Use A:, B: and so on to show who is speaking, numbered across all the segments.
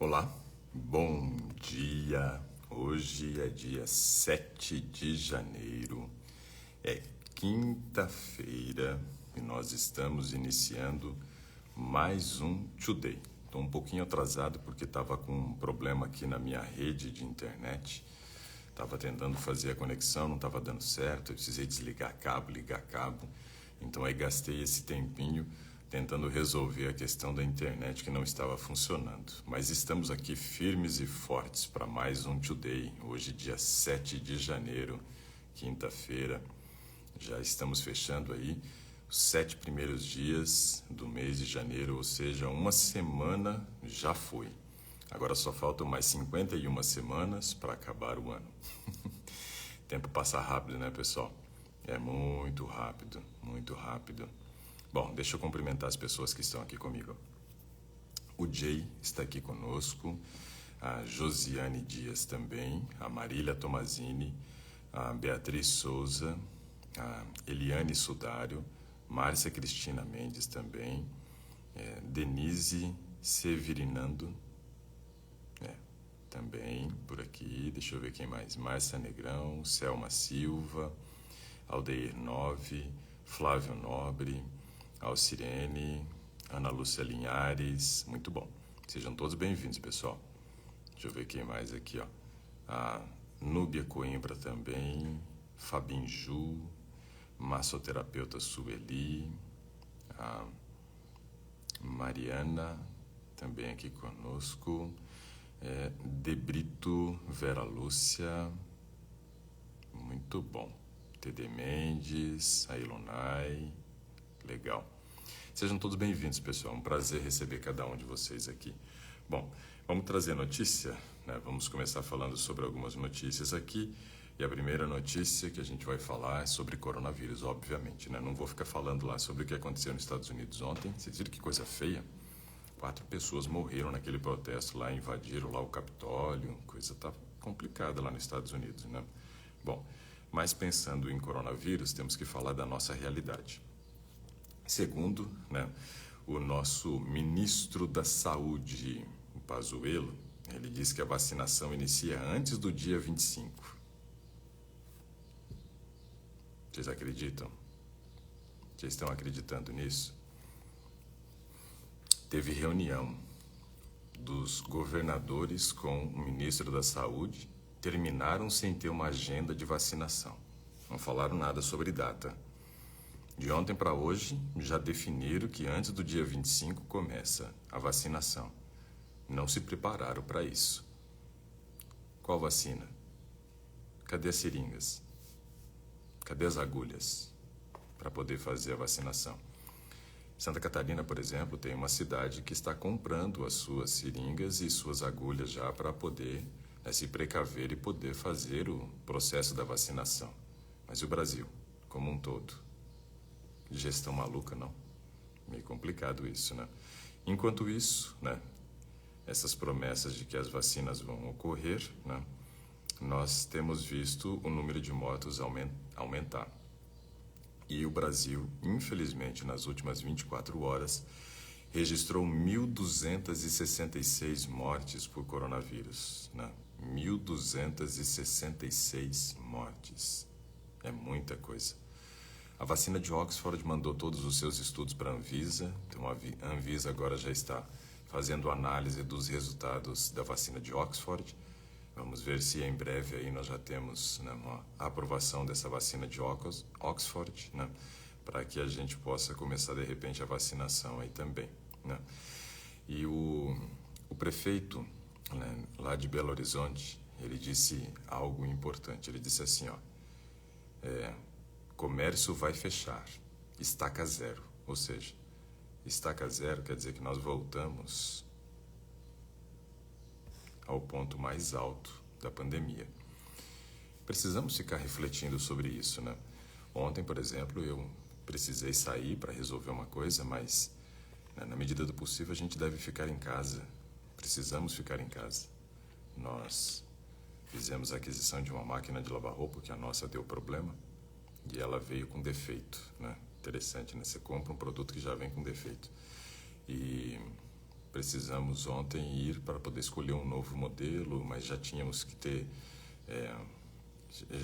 A: Olá, bom dia. Hoje é dia 7 de janeiro, é quinta-feira e nós estamos iniciando mais um Today. Estou um pouquinho atrasado porque estava com um problema aqui na minha rede de internet. Estava tentando fazer a conexão, não estava dando certo, eu precisei desligar cabo, ligar cabo. Então aí gastei esse tempinho tentando resolver a questão da internet que não estava funcionando. Mas estamos aqui firmes e fortes para mais um Today. Hoje, dia 7 de janeiro, quinta-feira. Já estamos fechando aí os 7 primeiros dias do mês de janeiro, ou seja, uma semana já foi. Agora só faltam mais 51 semanas para acabar o ano. O tempo passa rápido, né, pessoal? É muito rápido, muito rápido. Bom, deixa eu cumprimentar as pessoas que estão aqui comigo. O Jay está aqui conosco, a Josiane Dias também, a Marília Tomazini, a Beatriz Souza, a Eliane Sudário, Márcia Cristina Mendes também, Denise Severinando, também por aqui, deixa eu ver quem mais, Márcia Negrão, Selma Silva, Aldeir Nove, Flávio Nobre, Alcirene, Ana Lúcia Linhares, muito bom. Sejam todos bem-vindos, pessoal. Deixa eu ver quem mais aqui, ó. A Núbia Coimbra também, Fabinju, massoterapeuta Sueli, a Mariana também aqui conosco, Debrito Vera Lúcia, muito bom. TD Mendes, a Ilonai, legal. Sejam todos bem-vindos, pessoal. É um prazer receber cada um de vocês aqui. Bom, vamos trazer notícia, né? Vamos começar falando sobre algumas notícias aqui. E a primeira notícia que a gente vai falar é sobre coronavírus, obviamente, né? Não vou ficar falando lá sobre o que aconteceu nos Estados Unidos ontem. Vocês viram que coisa feia? 4 pessoas morreram naquele protesto lá, invadiram lá o Capitólio. Coisa tá complicada lá nos Estados Unidos, né? Bom, mas pensando em coronavírus, temos que falar da nossa realidade. Segundo, né, o nosso ministro da Saúde, o Pazuello, ele disse que a vacinação inicia antes do dia 25. Vocês acreditam? Vocês estão acreditando nisso? Teve reunião dos governadores com o ministro da Saúde, terminaram sem ter uma agenda de vacinação. Não falaram nada sobre data. De ontem para hoje, já definiram que antes do dia 25 começa a vacinação. Não se prepararam para isso. Qual vacina? Cadê as seringas? Cadê as agulhas para poder fazer a vacinação? Santa Catarina, por exemplo, tem uma cidade que está comprando as suas seringas e suas agulhas já para poder se precaver e poder fazer o processo da vacinação. Mas e o Brasil, como um todo? Gestão maluca, não? Meio complicado isso, né? Enquanto isso, né, essas promessas de que as vacinas vão ocorrer, né, nós temos visto o número de mortos aumentar. E o Brasil, infelizmente, nas últimas 24 horas, registrou 1.266 mortes por coronavírus, né? 1.266 mortes. É muita coisa. A vacina de Oxford mandou todos os seus estudos para a Anvisa, então a Anvisa agora já está fazendo análise dos resultados da vacina de Oxford. Vamos ver se em breve aí nós já temos, né, uma aprovação dessa vacina de Oxford, né, para que a gente possa começar de repente a vacinação aí também, né? E o prefeito, né, lá de Belo Horizonte, ele disse algo importante. Ele disse assim, ó, comércio vai fechar, estaca zero. Ou seja, estaca zero quer dizer que nós voltamos ao ponto mais alto da pandemia. Precisamos ficar refletindo sobre isso, né? Ontem, por exemplo, eu precisei sair para resolver uma coisa, mas, né, na medida do possível a gente deve ficar em casa. Precisamos ficar em casa. Nós fizemos a aquisição de uma máquina de lavar roupa, que a nossa deu problema, e ela veio com defeito, né? Interessante, né? Você compra um produto que já vem com defeito. E precisamos ontem ir para poder escolher um novo modelo, mas já tínhamos que ter, é,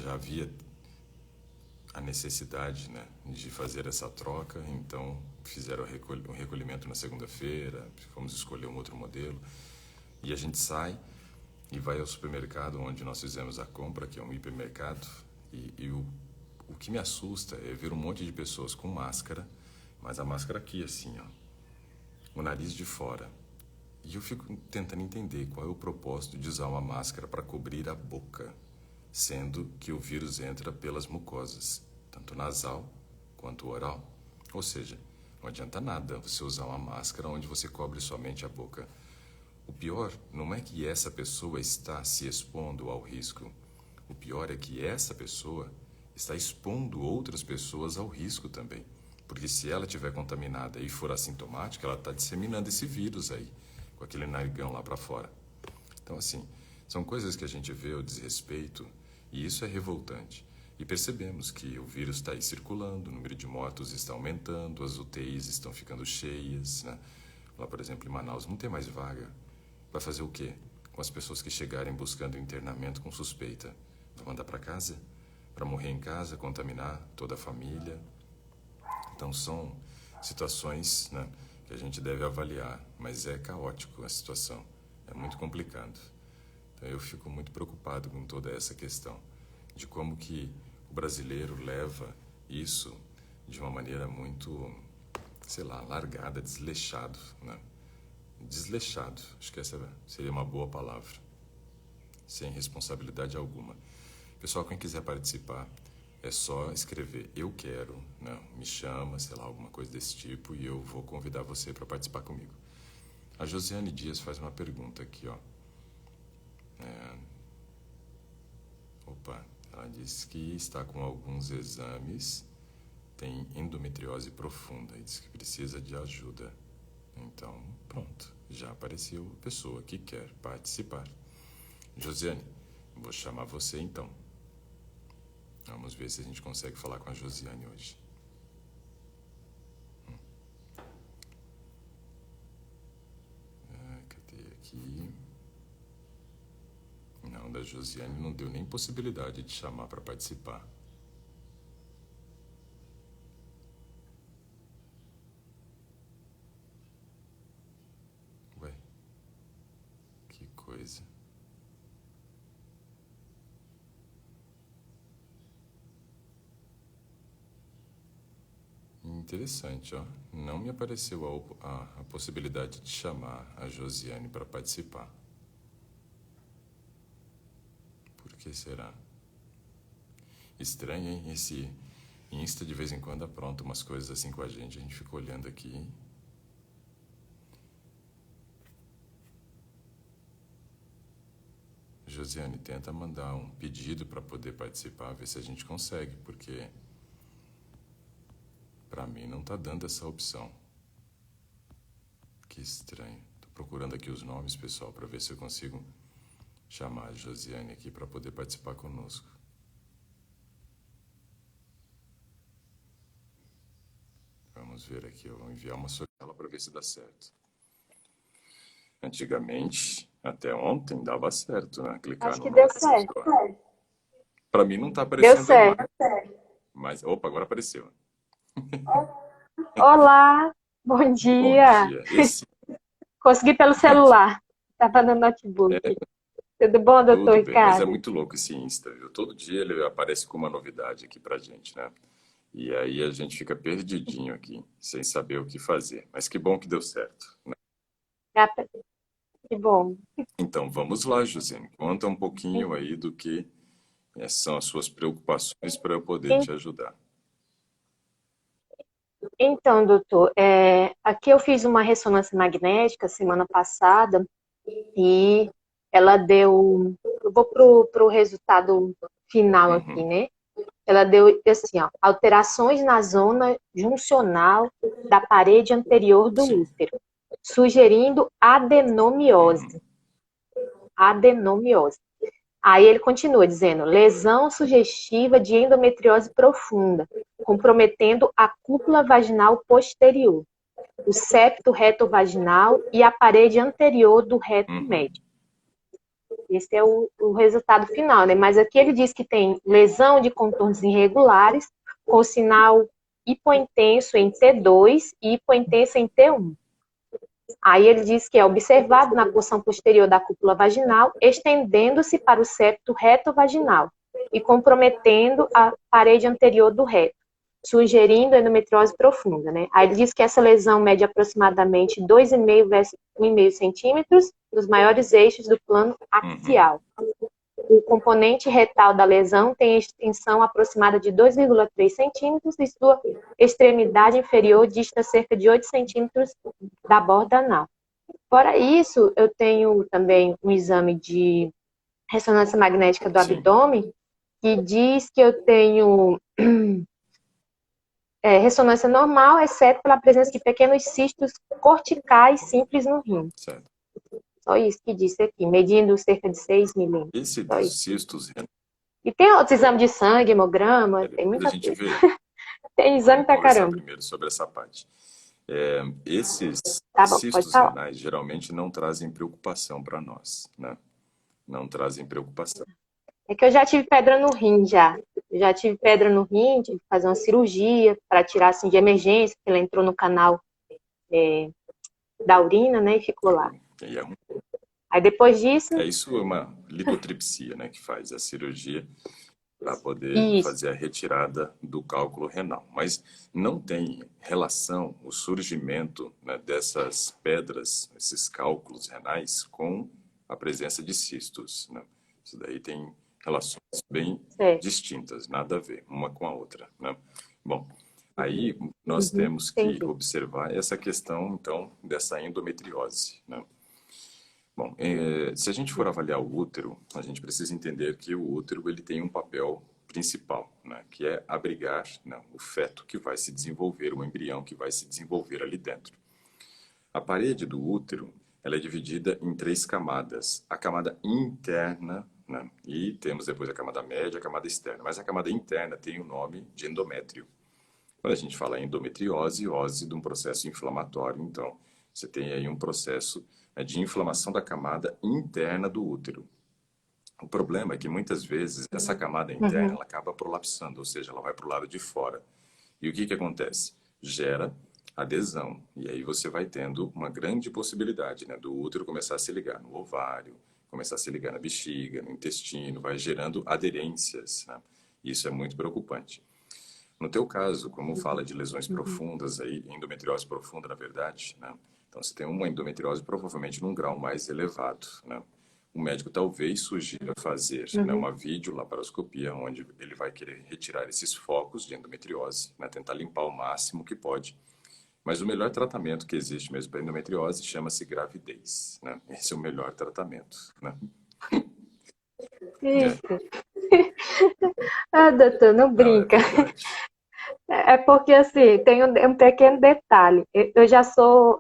A: já havia a necessidade, né, de fazer essa troca, então fizeram um recolhimento na segunda-feira, fomos escolher um outro modelo, e a gente sai e vai ao supermercado onde nós fizemos a compra, que é um hipermercado, e o que me assusta é ver um monte de pessoas com máscara, mas a máscara aqui assim, ó, o nariz de fora. E eu fico tentando entender qual é o propósito de usar uma máscara para cobrir a boca, sendo que o vírus entra pelas mucosas, tanto nasal quanto oral. Ou seja, não adianta nada você usar uma máscara onde você cobre somente a boca. O pior não é que essa pessoa está se expondo ao risco. O pior é que essa pessoa está expondo outras pessoas ao risco também. Porque se ela estiver contaminada e for assintomática, ela está disseminando esse vírus aí, com aquele narigão lá para fora. Então, assim, são coisas que a gente vê o desrespeito e isso é revoltante. E percebemos que o vírus está aí circulando, o número de mortos está aumentando, as UTIs estão ficando cheias, né? Lá, por exemplo, em Manaus não tem mais vaga. Vai fazer o quê com as pessoas que chegarem buscando internamento com suspeita? Vai mandar para casa? Para morrer em casa, contaminar toda a família? Então são situações, né, que a gente deve avaliar, mas é caótico a situação, é muito complicado. Então eu fico muito preocupado com toda essa questão de como que o brasileiro leva isso de uma maneira muito, sei lá, largada, desleixado, né? Desleixado, acho que essa seria uma boa palavra, sem responsabilidade alguma. Pessoal, quem quiser participar, é só escrever eu quero, né? Me chama, sei lá, alguma coisa desse tipo, e eu vou convidar você para participar comigo. A Josiane Dias faz uma pergunta aqui, ó. Ela diz que está com alguns exames, tem endometriose profunda e diz que precisa de ajuda. Então, pronto, já apareceu a pessoa que quer participar. Josiane, vou chamar você então. Vamos ver se a gente consegue falar com a Josiane hoje. Cadê aqui? Não, da Josiane não deu nem possibilidade de chamar para participar. Ué, que coisa. Interessante, ó. Não me apareceu a possibilidade de chamar a Josiane para participar. Por que será? Estranho, hein? Esse Insta de vez em quando apronta umas coisas assim com a gente fica olhando aqui. Josiane, tenta mandar um pedido para poder participar, ver se a gente consegue, porque para mim não tá dando essa opção. Que estranho. Tô procurando aqui os nomes, pessoal, para ver se eu consigo chamar a Josiane aqui para poder participar conosco. Vamos ver aqui, eu vou enviar uma sortela para ver se dá certo. Antigamente, até ontem, dava certo, né? Clicar
B: Acho
A: no
B: que
A: nome
B: deu
A: da
B: certo.
A: pessoa. Para mim não tá
B: Deu
A: aparecendo aí mais.
B: certo.
A: Mas, opa, agora apareceu.
B: Olá, bom
A: Bom
B: dia.
A: dia. Esse
B: Consegui pelo celular. Estava no notebook.
A: é
B: Tudo bom, doutor
A: tudo bem, mas é
B: Ricardo?
A: muito louco esse Insta, viu? Todo dia ele aparece com uma novidade aqui pra gente, né? E aí a gente fica perdidinho aqui, sem saber o que fazer. Mas que bom que deu certo, né?
B: Gata, que bom.
A: Então, vamos lá, Josine. Conta um pouquinho aí do que são as suas preocupações para eu poder
B: En-
A: te ajudar.
B: Então, doutor, aqui eu fiz uma ressonância magnética semana passada e ela deu. Eu vou para o resultado final aqui,
A: Uhum,
B: né? Ela deu assim, ó, alterações na zona juncional da parede anterior do
A: sim.
B: útero, sugerindo adenomiose.
A: Uhum,
B: Adenomiose. Aí ele continua dizendo, lesão sugestiva de endometriose profunda, comprometendo a cúpula vaginal posterior. o septo reto-vaginal e a parede anterior do reto médio. Esse é o resultado final, né? Mas aqui ele diz que tem lesão de contornos irregulares, com sinal hipointenso em T2 e hipointenso em T1. Aí ele diz que é observado na porção posterior da cúpula vaginal, estendendo-se para o septo reto-vaginal e comprometendo a parede anterior do reto, sugerindo endometriose profunda, né? Aí ele diz que essa lesão mede aproximadamente 2,5 versus 1,5 centímetros nos maiores eixos do plano axial. O componente retal da lesão tem extensão aproximada de 2,3 centímetros e sua extremidade inferior dista cerca de 8 centímetros da borda anal. Fora isso, eu tenho também um exame de ressonância magnética do abdômen que diz que eu tenho ressonância normal, exceto pela presença de pequenos cistos corticais simples no rim.
A: Certo.
B: Só isso que disse aqui, medindo cerca de 6 milímetros.
A: Esse dos cistos...
B: E tem outros exames de sangue, hemograma, tem muita coisa. Tem exame pra caramba.
A: Primeiro sobre essa parte. Esses
B: bom,
A: cistos renais geralmente não trazem preocupação para nós, né? Não trazem preocupação.
B: É que eu já tive pedra no rim, já. Eu já tive pedra no rim, tive que fazer uma cirurgia para tirar, assim, de emergência, porque ela entrou no canal da urina, né, e ficou lá. Aí depois disso...
A: Isso é uma lipotripsia, né, que faz a cirurgia para poder fazer a retirada do cálculo renal. Mas não tem relação o surgimento, né, dessas pedras, esses cálculos renais, com a presença de cistos, né? Isso daí tem relações bem distintas, nada a ver uma com a outra, né? Bom, aí nós temos que observar essa questão, então, dessa endometriose, né? Bom, se a gente for avaliar o útero, a gente precisa entender que o útero ele tem um papel principal, né, que é abrigar, né, o feto que vai se desenvolver, o embrião que vai se desenvolver ali dentro. A parede do útero ela é dividida em 3 camadas. A camada interna, né, e temos depois a camada média, a camada externa. Mas a camada interna tem o nome de endométrio. Quando a gente fala em endometriose, ose de um processo inflamatório, então você tem aí um processo de inflamação da camada interna do útero. O problema é que muitas vezes essa camada interna ela acaba prolapsando, ou seja, ela vai para o lado de fora. E o que acontece? Gera adesão. E aí você vai tendo uma grande possibilidade, né, do útero começar a se ligar no ovário, começar a se ligar na bexiga, no intestino, vai gerando aderências, né? Isso é muito preocupante. No teu caso, como fala de lesões profundas, aí, endometriose profunda, na verdade, né? Então, você tem uma endometriose provavelmente num grau mais elevado, né? O médico talvez sugira fazer, né, uma videolaparoscopia, onde ele vai querer retirar esses focos de endometriose, né? Tentar limpar o máximo que pode. Mas o melhor tratamento que existe mesmo para endometriose chama-se gravidez, né? Esse é o melhor tratamento, né?
B: Ah, doutor, não brinca. É porque, assim, tem um pequeno detalhe. Eu já sou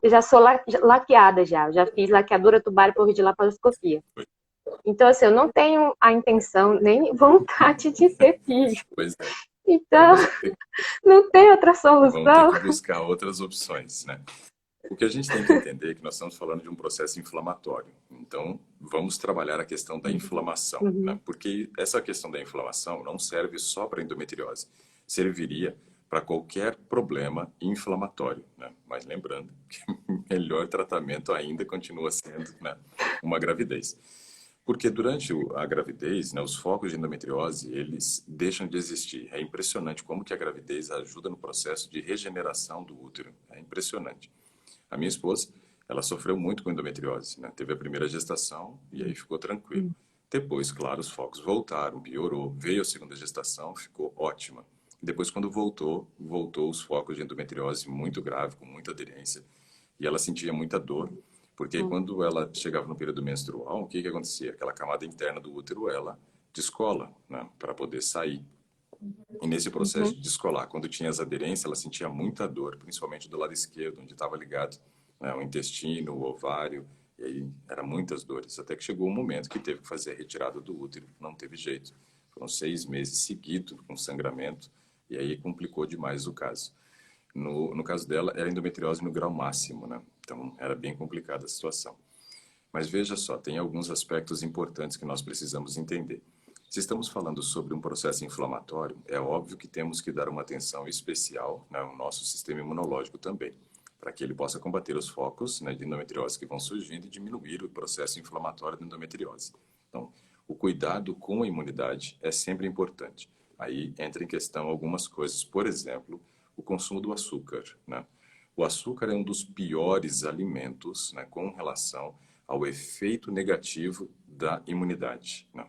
B: laqueada já. Eu já fiz laqueadura tubar por videolaparoscopia. Então, assim, eu não tenho a intenção, nem vontade de ser filho.
A: Pois é.
B: Então, não tem outra solução.
A: Vamos ter que buscar outras opções, né? O que a gente tem que entender é que nós estamos falando de um processo inflamatório. Então, vamos trabalhar a questão da inflamação, né? Porque essa questão da inflamação não serve só para endometriose. Serviria para qualquer problema inflamatório, né? Mas lembrando que o melhor tratamento ainda continua sendo, né, uma gravidez. Porque durante a gravidez, né, os focos de endometriose, eles deixam de existir. É impressionante como que a gravidez ajuda no processo de regeneração do útero. É impressionante. A minha esposa, ela sofreu muito com endometriose, né? Teve a primeira gestação e aí ficou tranquilo. Depois, claro, os focos voltaram, piorou. Veio a segunda gestação, ficou ótima. Depois, quando voltou os focos de endometriose muito grave, com muita aderência. E ela sentia muita dor. Porque quando ela chegava no período menstrual, o que acontecia? Aquela camada interna do útero, ela descola, né, para poder sair. E nesse processo de descolar, quando tinha as aderências, ela sentia muita dor, principalmente do lado esquerdo, onde estava ligado, né, o intestino, o ovário, e aí eram muitas dores. Até que chegou um momento que teve que fazer a retirada do útero, não teve jeito. Foram 6 meses seguidos com sangramento, e aí complicou demais o caso. No caso dela, era endometriose no grau máximo, né? Então, era bem complicada a situação. Mas veja só, tem alguns aspectos importantes que nós precisamos entender. Se estamos falando sobre um processo inflamatório, é óbvio que temos que dar uma atenção especial, né, ao nosso sistema imunológico também, para que ele possa combater os focos, né, de endometriose que vão surgindo e diminuir o processo inflamatório da endometriose. Então, o cuidado com a imunidade é sempre importante. Aí entra em questão algumas coisas, por exemplo, o consumo do açúcar, né? O açúcar é um dos piores alimentos, né, com relação ao efeito negativo da imunidade, né?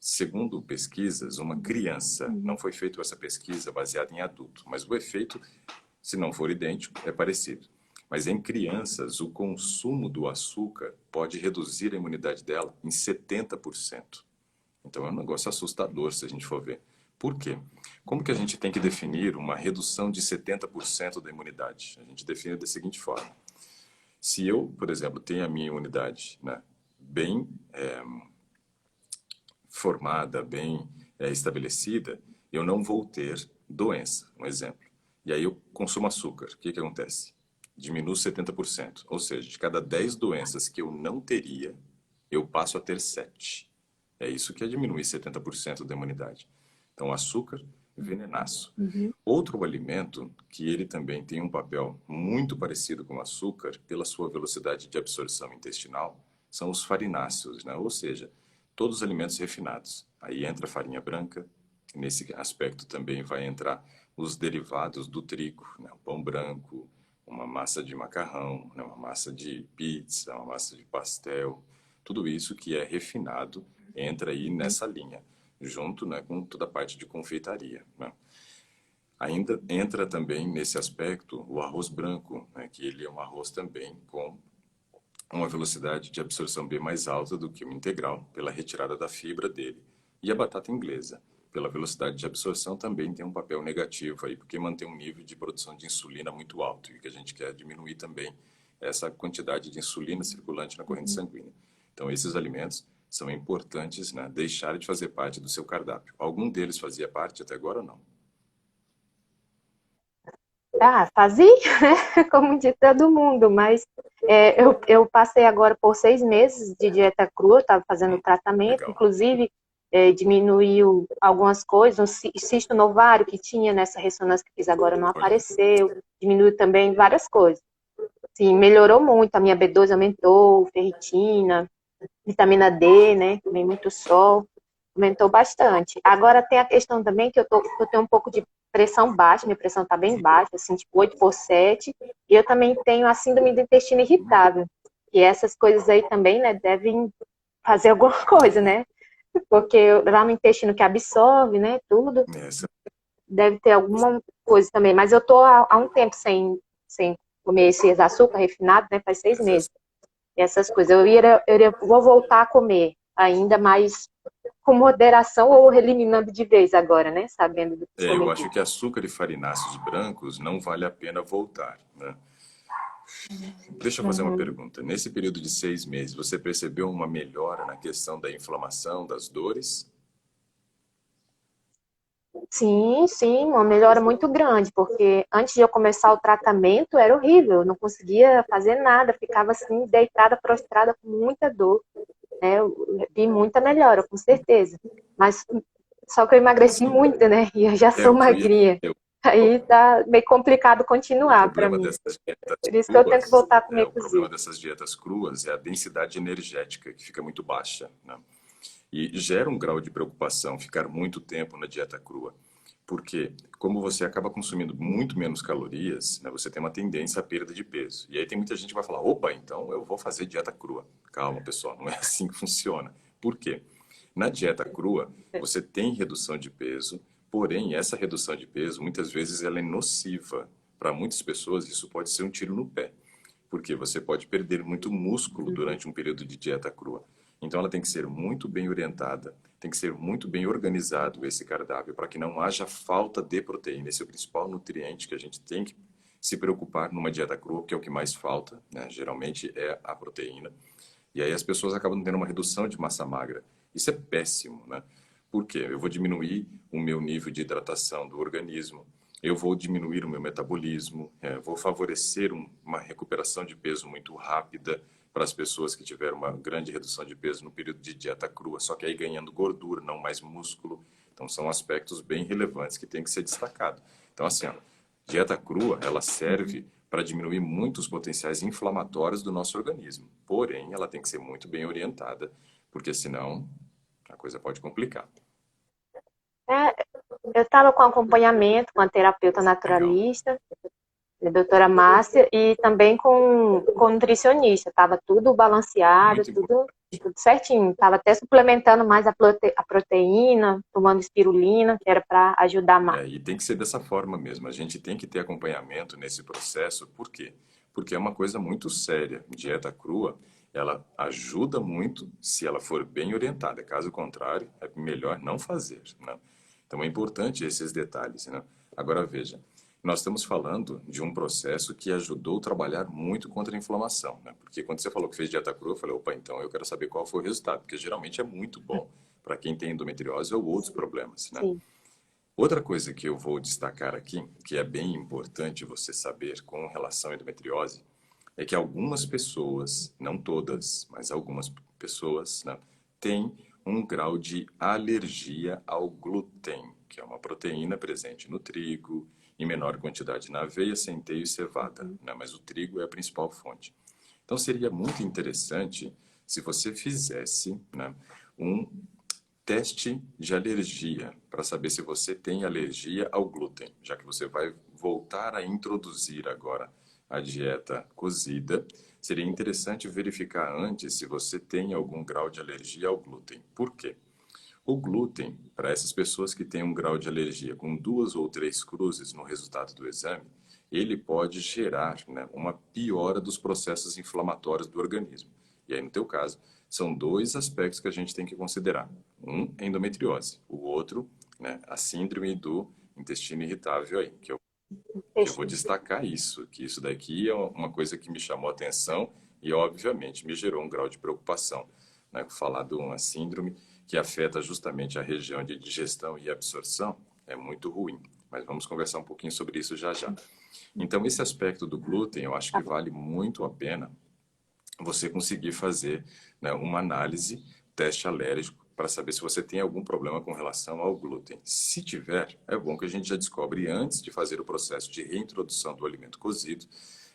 A: Segundo pesquisas, uma criança, não foi feita essa pesquisa baseada em adulto, mas o efeito, se não for idêntico, é parecido. Mas em crianças, o consumo do açúcar pode reduzir a imunidade dela em 70%. Então é um negócio assustador se a gente for ver. Por quê? Como que a gente tem que definir uma redução de 70% da imunidade? A gente define da seguinte forma. Se eu, por exemplo, tenho a minha imunidade, né, bem formada, bem estabelecida, eu não vou ter doença, um exemplo. E aí eu consumo açúcar. O que acontece? Diminui 70%. Ou seja, de cada 10 doenças que eu não teria, eu passo a ter 7. É isso que é diminuir 70% da imunidade. Então, o açúcar, venenaço. Outro alimento que ele também tem um papel muito parecido com o açúcar, pela sua velocidade de absorção intestinal, são os farináceos, né? Ou seja, todos os alimentos refinados. Aí entra a farinha branca, nesse aspecto também vai entrar os derivados do trigo, né? O pão branco, uma massa de macarrão, né? Uma massa de pizza, uma massa de pastel, tudo isso que é refinado entra aí nessa linha, junto, né, com toda a parte de confeitaria, né? Ainda entra também nesse aspecto o arroz branco, né, que ele é um arroz também com uma velocidade de absorção bem mais alta do que o integral, pela retirada da fibra dele. E a batata inglesa, pela velocidade de absorção, também tem um papel negativo aí, porque mantém um nível de produção de insulina muito alto, e o que a gente quer diminuir também essa quantidade de insulina circulante na corrente sanguínea. Então, esses alimentos são importantes, né, deixar de fazer parte do seu cardápio. Algum deles fazia parte até agora ou não?
B: Ah, fazia, né? Como de todo mundo, mas eu passei agora por 6 meses de dieta crua, estava fazendo tratamento,
A: Legal.
B: inclusive diminuiu algumas coisas, o cisto no ovário que tinha nessa ressonância que fiz agora não
A: Olha,
B: apareceu, diminuiu também várias coisas. Sim, melhorou muito, a minha B12 aumentou, ferritina, vitamina D, né? Também muito sol, aumentou bastante. Agora tem a questão também que eu tenho um pouco de pressão baixa, minha pressão está bem baixa, assim, tipo 8/7, e eu também tenho a síndrome do intestino irritável. E essas coisas aí também, né, devem fazer alguma coisa, né? Porque lá no intestino que absorve, né, tudo,
A: essa,
B: deve ter alguma coisa também. Mas eu tô há um tempo sem comer esse açúcar refinado, né, faz 6 meses. E essas coisas. Vou voltar a comer ainda mais com moderação ou eliminando de vez agora, né? Sabendo do que
A: eu
B: comer.
A: acho que açúcar e farináceos brancos não vale a pena voltar, né? Deixa eu fazer uma
B: Uhum.
A: pergunta. Nesse período de 6 meses, você percebeu uma melhora na questão da inflamação, das dores?
B: Sim, sim, uma melhora muito grande, porque antes de eu começar o tratamento era horrível, eu não conseguia fazer nada, ficava assim, deitada, prostrada, com muita dor, né? Eu vi muita melhora, com certeza. Mas só que eu emagreci
A: Sim.
B: muito, né? E eu já
A: É
B: sou
A: o que eu ia.
B: magrinha. Aí tá meio complicado
A: O
B: continuar para
A: problema
B: mim.
A: dessas dietas
B: Por isso que eu tenho que
A: cruas,
B: voltar a comer
A: o problema
B: cozido.
A: dessas dietas cruas é a densidade energética, que fica muito baixa, né? E gera um grau de preocupação ficar muito tempo na dieta crua. Porque, como você acaba consumindo muito menos calorias, né, você tem uma tendência à perda de peso. E aí tem muita gente que vai falar, opa, então eu vou fazer dieta crua. Calma, pessoal, não é assim que funciona. Por quê? Na dieta crua, você tem redução de peso, porém, essa redução de peso, muitas vezes, ela é nociva. Para muitas pessoas, isso pode ser um tiro no pé, porque você pode perder muito músculo durante um período de dieta crua. Então, ela tem que ser muito bem orientada, tem que ser muito bem organizado esse cardápio para que não haja falta de proteína. Esse é o principal nutriente que a gente tem que se preocupar numa dieta crua, que é o que mais falta, né? Geralmente é a proteína. E aí as pessoas acabam tendo uma redução de massa magra. Isso é péssimo, né? Por quê? Eu vou diminuir o meu nível de hidratação do organismo, eu vou diminuir o meu metabolismo, vou favorecer uma recuperação de peso muito rápida para as pessoas que tiveram uma grande redução de peso no período de dieta crua, só que aí ganhando gordura, não mais músculo. Então são aspectos bem relevantes que tem que ser destacado. Então assim, ó, dieta crua, ela serve para diminuir muitos potenciais inflamatórios do nosso organismo. Porém, ela tem que ser muito bem orientada, porque senão a coisa pode complicar.
B: É, eu estava com acompanhamento com a terapeuta
A: Legal.
B: naturalista, a doutora Márcia, e também com nutricionista. Estava tudo balanceado,
A: Muito
B: tudo,
A: importante.
B: tudo certinho. Estava até suplementando mais a proteína, tomando espirulina, que era para ajudar mais.
A: E tem que ser dessa forma mesmo. A gente tem que ter acompanhamento nesse processo. Por quê? Porque é uma coisa muito séria. Dieta crua, ela ajuda muito se ela for bem orientada. Caso contrário, é melhor não fazer, né? Então é importante esses detalhes, né? Agora veja, nós estamos falando de um processo que ajudou a trabalhar muito contra a inflamação, né? Porque quando você falou que fez dieta crua, eu falei, opa, então eu quero saber qual foi o resultado, porque geralmente é muito bom para quem tem endometriose ou outros problemas, né?
B: Sim.
A: Outra coisa que eu vou destacar aqui, que é bem importante você saber com relação à endometriose, é que algumas pessoas, não todas, mas algumas pessoas, né, têm um grau de alergia ao glúten, que é uma proteína presente no trigo, em menor quantidade na aveia, centeio e cevada, né, mas o trigo é a principal fonte. Então seria muito interessante se você fizesse, né, um teste de alergia para saber se você tem alergia ao glúten, já que você vai voltar a introduzir agora a dieta cozida. Seria interessante verificar antes se você tem algum grau de alergia ao glúten. Por quê? O glúten, para essas pessoas que têm um grau de alergia com 2 ou 3 cruzes no resultado do exame, ele pode gerar, né, uma piora dos processos inflamatórios do organismo. E aí, no teu caso, são 2 aspectos que a gente tem que considerar. Um, endometriose. O outro, né, a síndrome do intestino irritável aí, que eu vou destacar isso, que isso daqui é uma coisa que me chamou a atenção e, obviamente, me gerou um grau de preocupação, né? Falar de uma síndrome que afeta justamente a região de digestão e absorção é muito ruim, mas vamos conversar um pouquinho sobre isso já já. Então, esse aspecto do glúten, eu acho
B: Tá
A: que
B: bom.
A: vale muito a pena você conseguir fazer, né, uma análise, teste alérgico, para saber se você tem algum problema com relação ao glúten. Se tiver, é bom que a gente já descobre antes de fazer o processo de reintrodução do alimento cozido,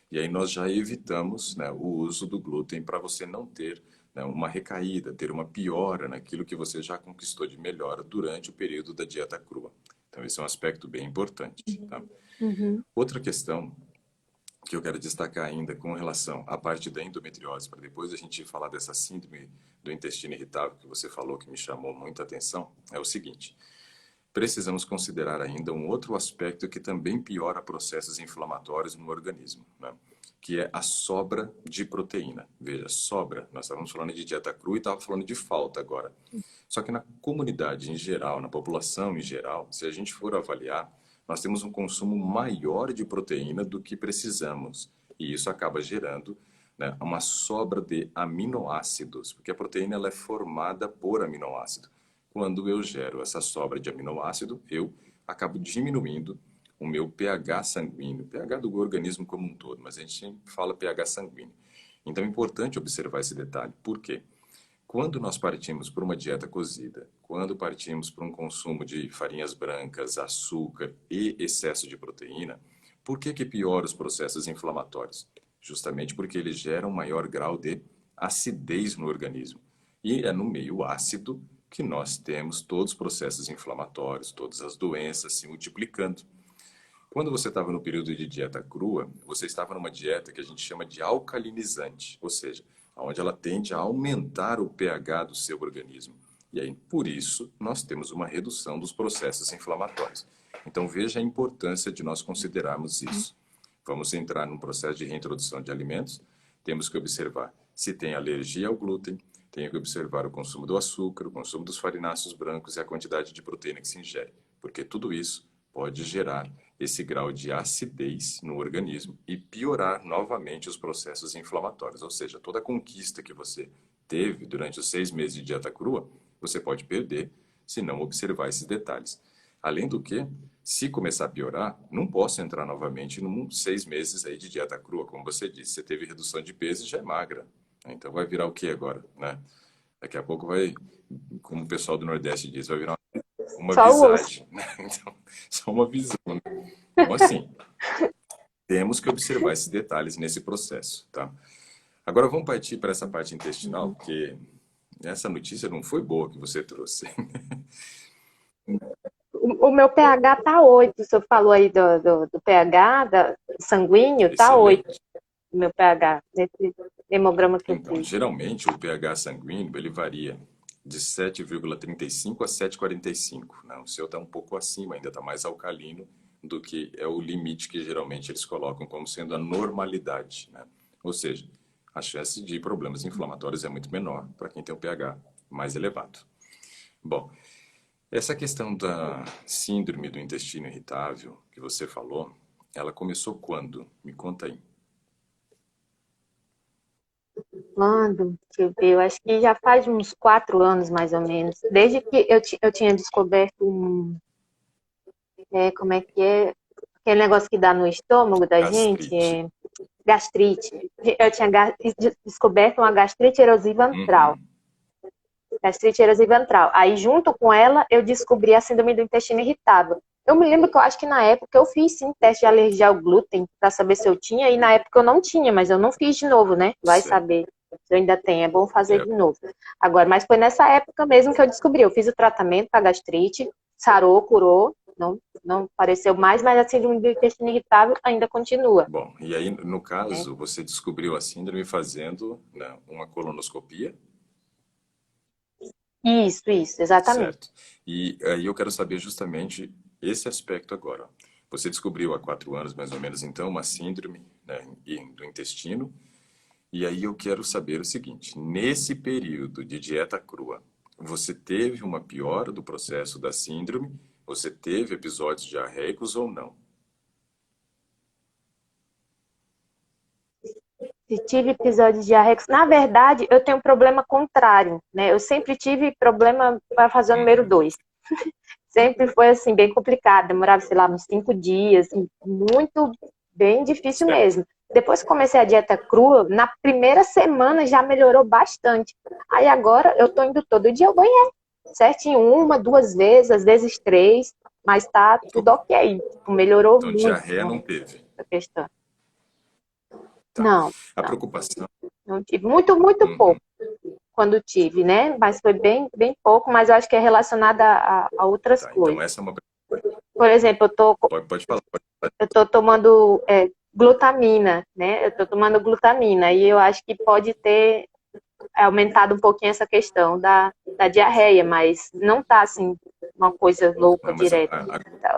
A: e aí nós já evitamos, né, o uso do glúten para você não ter, né, uma recaída, ter uma piora naquilo que você já conquistou de melhora durante o período da dieta crua. Então, esse é um aspecto bem importante, tá?
B: Uhum.
A: Outra questão que eu quero destacar ainda com relação à parte da endometriose, para depois a gente falar dessa síndrome do intestino irritável que você falou que me chamou muita atenção, é o seguinte: precisamos considerar ainda um outro aspecto que também piora processos inflamatórios no organismo, né? Que é a sobra de proteína. Veja, sobra, nós estávamos falando de dieta crua e estávamos falando de falta agora. Só que na comunidade em geral, na população em geral, se a gente for avaliar, nós temos um consumo maior de proteína do que precisamos. E isso acaba gerando, né, uma sobra de aminoácidos, porque a proteína ela é formada por aminoácido. Quando eu gero essa sobra de aminoácido, eu acabo diminuindo o meu pH sanguíneo, pH do organismo como um todo, mas a gente fala pH sanguíneo. Então é importante observar esse detalhe. Por quê? Quando nós partimos para uma dieta cozida, quando partimos para um consumo de farinhas brancas, açúcar e excesso de proteína, por que piora os processos inflamatórios? Justamente porque eles geram um maior grau de acidez no organismo. E é no meio ácido que nós temos todos os processos inflamatórios, todas as doenças se multiplicando. Quando você estava no período de dieta crua, você estava numa dieta que a gente chama de alcalinizante, ou seja, onde ela tende a aumentar o pH do seu organismo. E aí, por isso, nós temos uma redução dos processos inflamatórios. Então, veja a importância de nós considerarmos isso. Vamos entrar num processo de reintrodução de alimentos, temos que observar se tem alergia ao glúten, tem que observar o consumo do açúcar, o consumo dos farináceos brancos e a quantidade de proteína que se ingere, porque tudo isso pode gerar esse grau de acidez no organismo e piorar novamente os processos inflamatórios. Ou seja, toda a conquista que você teve durante os 6 meses de dieta crua, você pode perder se não observar esses detalhes. Além do que, se começar a piorar, não posso entrar novamente num 6 meses aí de dieta crua, como você disse. Você teve redução de peso e já é magra, né? Então vai virar o que agora, né? Daqui a pouco vai, como o pessoal do Nordeste diz, vai virar uma
B: Só o osso.
A: visagem, né? Então, só uma visão, né? Então, assim, temos que observar esses detalhes nesse processo, tá? Agora vamos partir para essa parte intestinal, porque essa notícia não foi boa que você trouxe.
B: O meu pH tá 8. O senhor falou aí do pH sanguíneo, tá 8.
A: Excelente.
B: O meu pH, nesse hemograma que eu
A: Então,
B: fiz.
A: geralmente o pH sanguíneo ele varia de 7,35 a 7,45, né? O seu está um pouco acima, ainda está mais alcalino do que é o limite que geralmente eles colocam como sendo a normalidade, né? Ou seja, a chance de problemas inflamatórios é muito menor para quem tem o pH mais elevado. Bom, essa questão da síndrome do intestino irritável que você falou, ela começou quando? Me conta aí.
B: Quando? Deixa eu ver, eu acho que já faz uns 4 anos, mais ou menos. Desde que eu tinha descoberto como é que é? Aquele negócio que dá no estômago da gente,
A: Gastrite.
B: gastrite. Eu tinha descoberto uma gastrite erosiva antral.
A: Uhum.
B: Gastrite erosiva antral. Aí, junto com ela, eu descobri a síndrome do intestino irritável. Eu me lembro que eu acho que na época eu fiz sim teste de alergia ao glúten para saber se eu tinha, e na época eu não tinha, mas eu não fiz de novo, né? Vai
A: Certo.
B: saber se eu ainda tenho, é bom fazer
A: É,
B: de novo. Agora, mas foi nessa época mesmo que eu descobri. Eu fiz o tratamento para gastrite, sarou, curou, não pareceu mais, mas a síndrome do intestino irritável ainda continua.
A: bom, e aí, no
B: Né?
A: caso, você descobriu a síndrome fazendo, né, uma colonoscopia,
B: Isso, exatamente.
A: certo? E aí eu quero saber justamente esse aspecto agora. Você descobriu há 4 anos, mais ou menos, então, uma síndrome, né, do intestino. E aí eu quero saber o seguinte: nesse período de dieta crua, você teve uma piora do processo da síndrome? Você teve episódios diarreicos ou não?
B: Se tive episódios diarreicos, na verdade, eu tenho um problema contrário, né? Eu sempre tive problema para fazer o número
A: Uhum.
B: 2. Sempre foi assim, bem complicado, demorava, sei lá, uns 5 dias, assim, muito, bem difícil
A: Certo.
B: mesmo. Depois que comecei a dieta crua, na primeira semana já melhorou bastante. Aí agora eu tô indo todo dia ao banheiro, certinho, 1, 2 vezes, às vezes 3, mas tá tudo ok. Melhorou
A: Então,
B: muito
A: diarreia não teve.
B: essa questão.
A: Tá.
B: Não,
A: A
B: não,
A: preocupação.
B: não tive. Muito, muito
A: Uhum.
B: pouco quando tive, né? Mas foi bem, bem pouco, mas eu acho que é relacionada a outras
A: Tá, então
B: coisas.
A: essa é uma.
B: Por exemplo,
A: Pode falar.
B: eu tô tomando glutamina, né? Eu tô tomando glutamina e eu acho que pode ter aumentado um pouquinho essa questão da diarreia, mas não tá assim uma coisa louca
A: Não, mas
B: direta.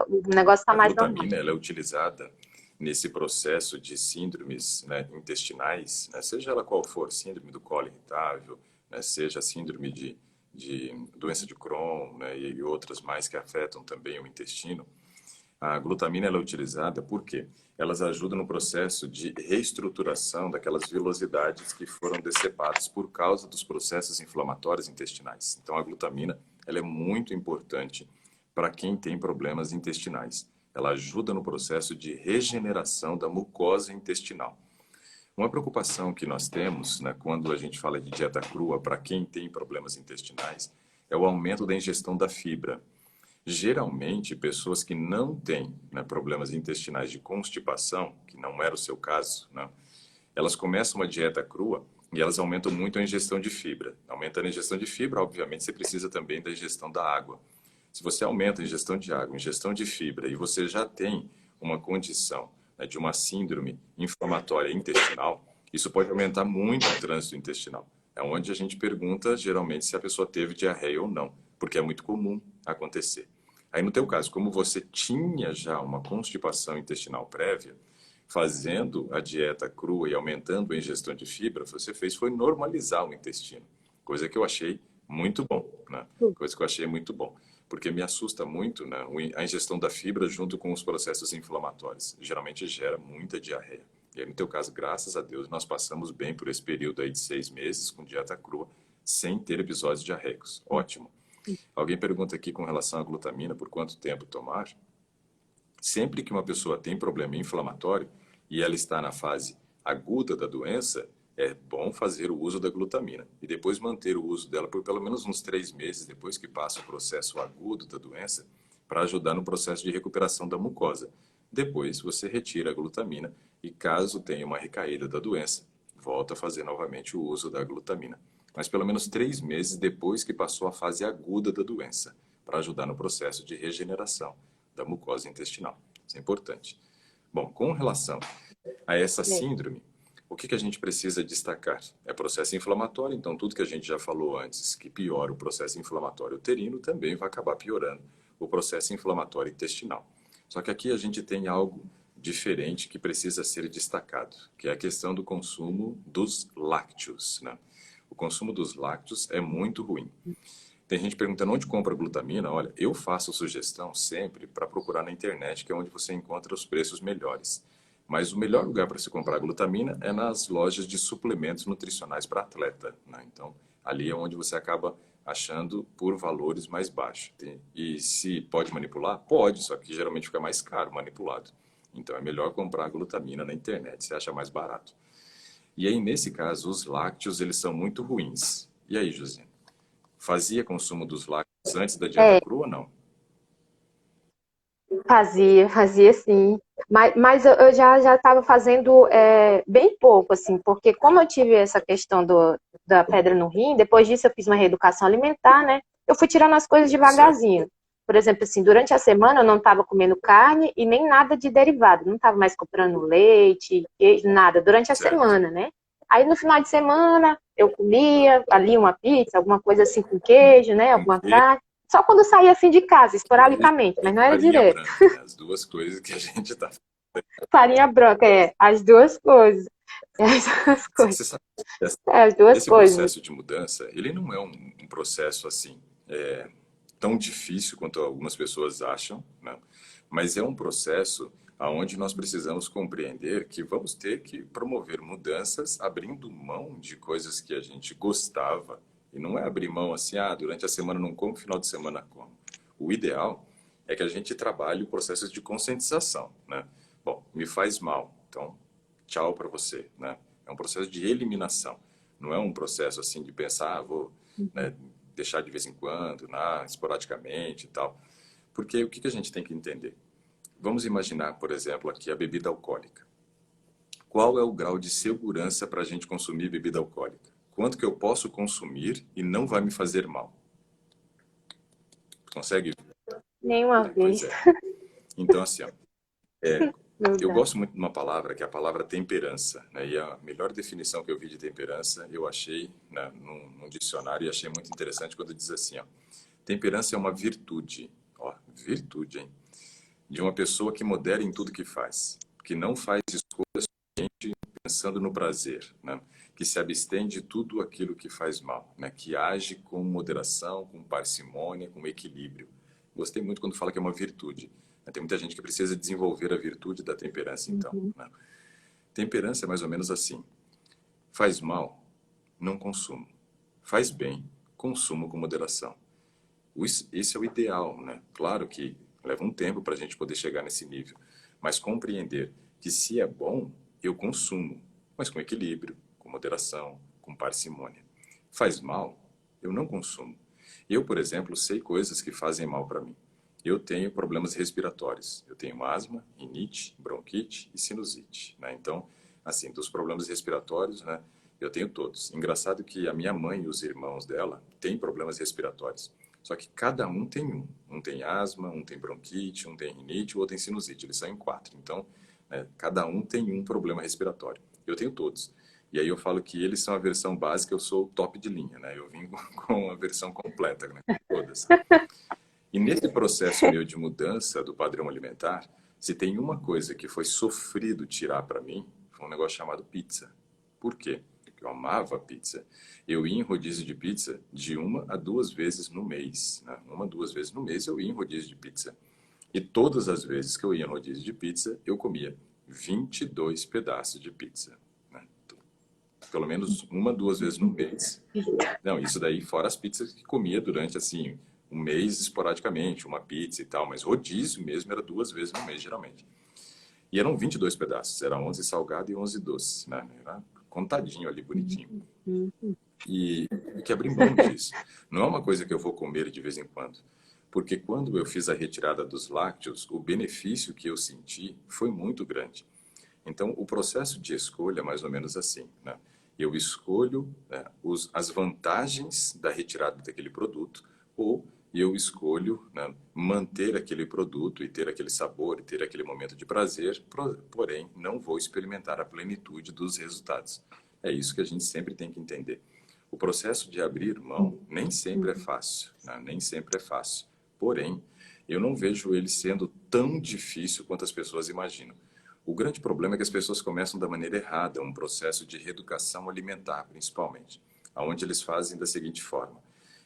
B: O negócio tá
A: a
B: mais normal.
A: glutamina ela é utilizada nesse processo de síndromes, né, intestinais, né, seja ela qual for, síndrome do colo irritável, né, seja síndrome de doença de Crohn, né, e outras mais que afetam também o intestino. A glutamina ela é utilizada porque elas ajudam no processo de reestruturação daquelas vilosidades que foram decepadas por causa dos processos inflamatórios intestinais. Então, a glutamina ela é muito importante para quem tem problemas intestinais. Ela ajuda no processo de regeneração da mucosa intestinal. Uma preocupação que nós temos, né, quando a gente fala de dieta crua para quem tem problemas intestinais é o aumento da ingestão da fibra. Geralmente, pessoas que não têm, né, problemas intestinais de constipação, que não era o seu caso, né, elas começam uma dieta crua e elas aumentam muito a ingestão de fibra. Aumentando a ingestão de fibra, obviamente, você precisa também da ingestão da água. Se você aumenta a ingestão de água, ingestão de fibra, e você já tem uma condição, né, de uma síndrome inflamatória intestinal, isso pode aumentar muito o trânsito intestinal. É onde a gente pergunta, geralmente, se a pessoa teve diarreia ou não, porque é muito comum acontecer. Aí, no teu caso, como você tinha já uma constipação intestinal prévia, fazendo a dieta crua e aumentando a ingestão de fibra, você fez foi normalizar o intestino, coisa que eu achei muito bom, né? Coisa que eu achei muito bom, porque me assusta muito, né, a ingestão da fibra junto com os processos inflamatórios. Geralmente gera muita diarreia. E aí, no teu caso, graças a Deus, nós passamos bem por esse período aí de 6 meses com dieta crua, sem ter episódios diarreicos. Ótimo. Alguém pergunta aqui com relação à glutamina, por quanto tempo tomar? Sempre que uma pessoa tem problema inflamatório e ela está na fase aguda da doença, é bom fazer o uso da glutamina e depois manter o uso dela por pelo menos uns 3 meses depois que passa o processo agudo da doença, para ajudar no processo de recuperação da mucosa. Depois você retira a glutamina e, caso tenha uma recaída da doença, volta a fazer novamente o uso da glutamina. Mas pelo menos 3 meses depois que passou a fase aguda da doença, para ajudar no processo de regeneração da mucosa intestinal. Isso é importante. Bom, com relação a essa síndrome, o que a gente precisa destacar? É processo inflamatório, então tudo que a gente já falou antes, que piora o processo inflamatório uterino, também vai acabar piorando o processo inflamatório intestinal. Só que aqui a gente tem algo diferente que precisa ser destacado, que é a questão do consumo dos lácteos, né? O consumo dos lácteos é muito ruim. Tem gente perguntando onde compra glutamina. Olha, eu faço sugestão sempre para procurar na internet, que é onde você encontra os preços melhores. Mas o melhor lugar para se comprar glutamina é nas lojas de suplementos nutricionais para atleta, né? Então, ali é onde você acaba achando por valores mais baixos. E se pode manipular? Pode, só que geralmente fica mais caro manipulado. Então, é melhor comprar glutamina na internet, você acha mais barato. E aí, nesse caso, os lácteos, eles são muito ruins. E aí, José? Fazia consumo dos lácteos antes da dieta crua ou não?
B: Fazia sim. Mas eu já estava fazendo bem pouco, assim, porque como eu tive essa questão da pedra no rim, depois disso eu fiz uma reeducação alimentar, né? Eu fui tirando as coisas devagarzinho. Por exemplo, assim, durante a semana eu não estava comendo carne e nem nada de derivado. Não estava mais comprando leite, queijo, nada, durante a semana, né? Aí no final de semana eu comia ali uma pizza, alguma coisa assim com queijo, né? Alguma carne. Só quando saía assim de casa, esporadicamente, mas não era
A: Farinha
B: direto.
A: branca, né? As duas coisas que a gente tá.
B: Farinha branca, as duas coisas. As duas coisas.
A: Você sabe,
B: As duas
A: esse
B: coisas.
A: processo de mudança, ele não é um processo assim tão difícil quanto algumas pessoas acham, né? Mas é um processo aonde nós precisamos compreender que vamos ter que promover mudanças abrindo mão de coisas que a gente gostava. E não é abrir mão assim, durante a semana não como, final de semana como. O ideal é que a gente trabalhe o processo de conscientização, né? Bom, me faz mal, então tchau para você, né? É um processo de eliminação. Não é um processo assim de pensar, vou, né, deixar de vez em quando, né, esporadicamente e tal. Porque o que a gente tem que entender? Vamos imaginar, por exemplo, aqui a bebida alcoólica. Qual é o grau de segurança para a gente consumir bebida alcoólica? Quanto que eu posso consumir e não vai me fazer mal? Consegue?
B: Nenhuma
A: Pois
B: vez.
A: é. Então, assim, ó, eu gosto muito de uma palavra, que é a palavra temperança, né? E a melhor definição que eu vi de temperança, eu achei, né, num dicionário, e achei muito interessante quando diz assim, ó, temperança é uma virtude, ó, virtude, hein? De uma pessoa que modera em tudo que faz, que não faz escolhas somente pensando no prazer, né? Que se abstém de tudo aquilo que faz mal, né? Que age com moderação, com parcimônia, com equilíbrio. Gostei muito quando fala que é uma virtude. Tem muita gente que precisa desenvolver a virtude da temperança, então, né? Temperança é mais ou menos assim. Faz mal, não consumo. Faz bem, consumo com moderação. Esse é o ideal, né? Claro que leva um tempo para a gente poder chegar nesse nível, mas compreender que se é bom, eu consumo, mas com equilíbrio, com moderação, com parcimônia. Faz mal, eu não consumo. Eu, por exemplo, sei coisas que fazem mal para mim. Eu tenho problemas respiratórios. Eu tenho asma, rinite, bronquite e sinusite, né? Então, assim, dos problemas respiratórios, né? Eu tenho todos. Engraçado que a minha mãe e os irmãos dela têm problemas respiratórios. Só que cada um tem um. Um tem asma, um tem bronquite, um tem rinite, o outro tem sinusite. Eles são em 4. Então, né, cada um tem um problema respiratório. Eu tenho todos. E aí eu falo que eles são a versão básica, eu sou o top de linha, né? Eu vim com a versão completa, né? Todas. E nesse processo meu de mudança do padrão alimentar, se tem uma coisa que foi sofrido tirar para mim, foi um negócio chamado pizza. Por quê? Porque eu amava pizza. Eu ia em rodízio de pizza de 1 a 2 vezes no mês, né? 1 a 2 vezes no mês eu ia em rodízio de pizza. E todas as vezes que eu ia no rodízio de pizza, eu comia 22 pedaços de pizza, né? Pelo menos 1 a 2 vezes no mês. Não, isso daí fora as pizzas que comia durante, assim, um mês esporadicamente, uma pizza e tal, mas rodízio mesmo era 2 vezes no mês, geralmente. E eram 22 pedaços, era 11 salgado e 11 doce, né? Era contadinho ali, bonitinho. E que abrir mão disso. Não é uma coisa que eu vou comer de vez em quando. Porque quando eu fiz a retirada dos lácteos, o benefício que eu senti foi muito grande. Então, o processo de escolha é mais ou menos assim, né? Eu escolho, né, as vantagens da retirada daquele produto, ou eu escolho, né, manter aquele produto e ter aquele sabor e ter aquele momento de prazer, porém não vou experimentar a plenitude dos resultados. É isso que a gente sempre tem que entender. O processo de abrir mão nem sempre é fácil, né? Nem sempre é fácil. Porém, eu não vejo ele sendo tão difícil quanto as pessoas imaginam. O grande problema é que as pessoas começam da maneira errada, um processo de reeducação alimentar, principalmente, onde eles fazem da seguinte forma.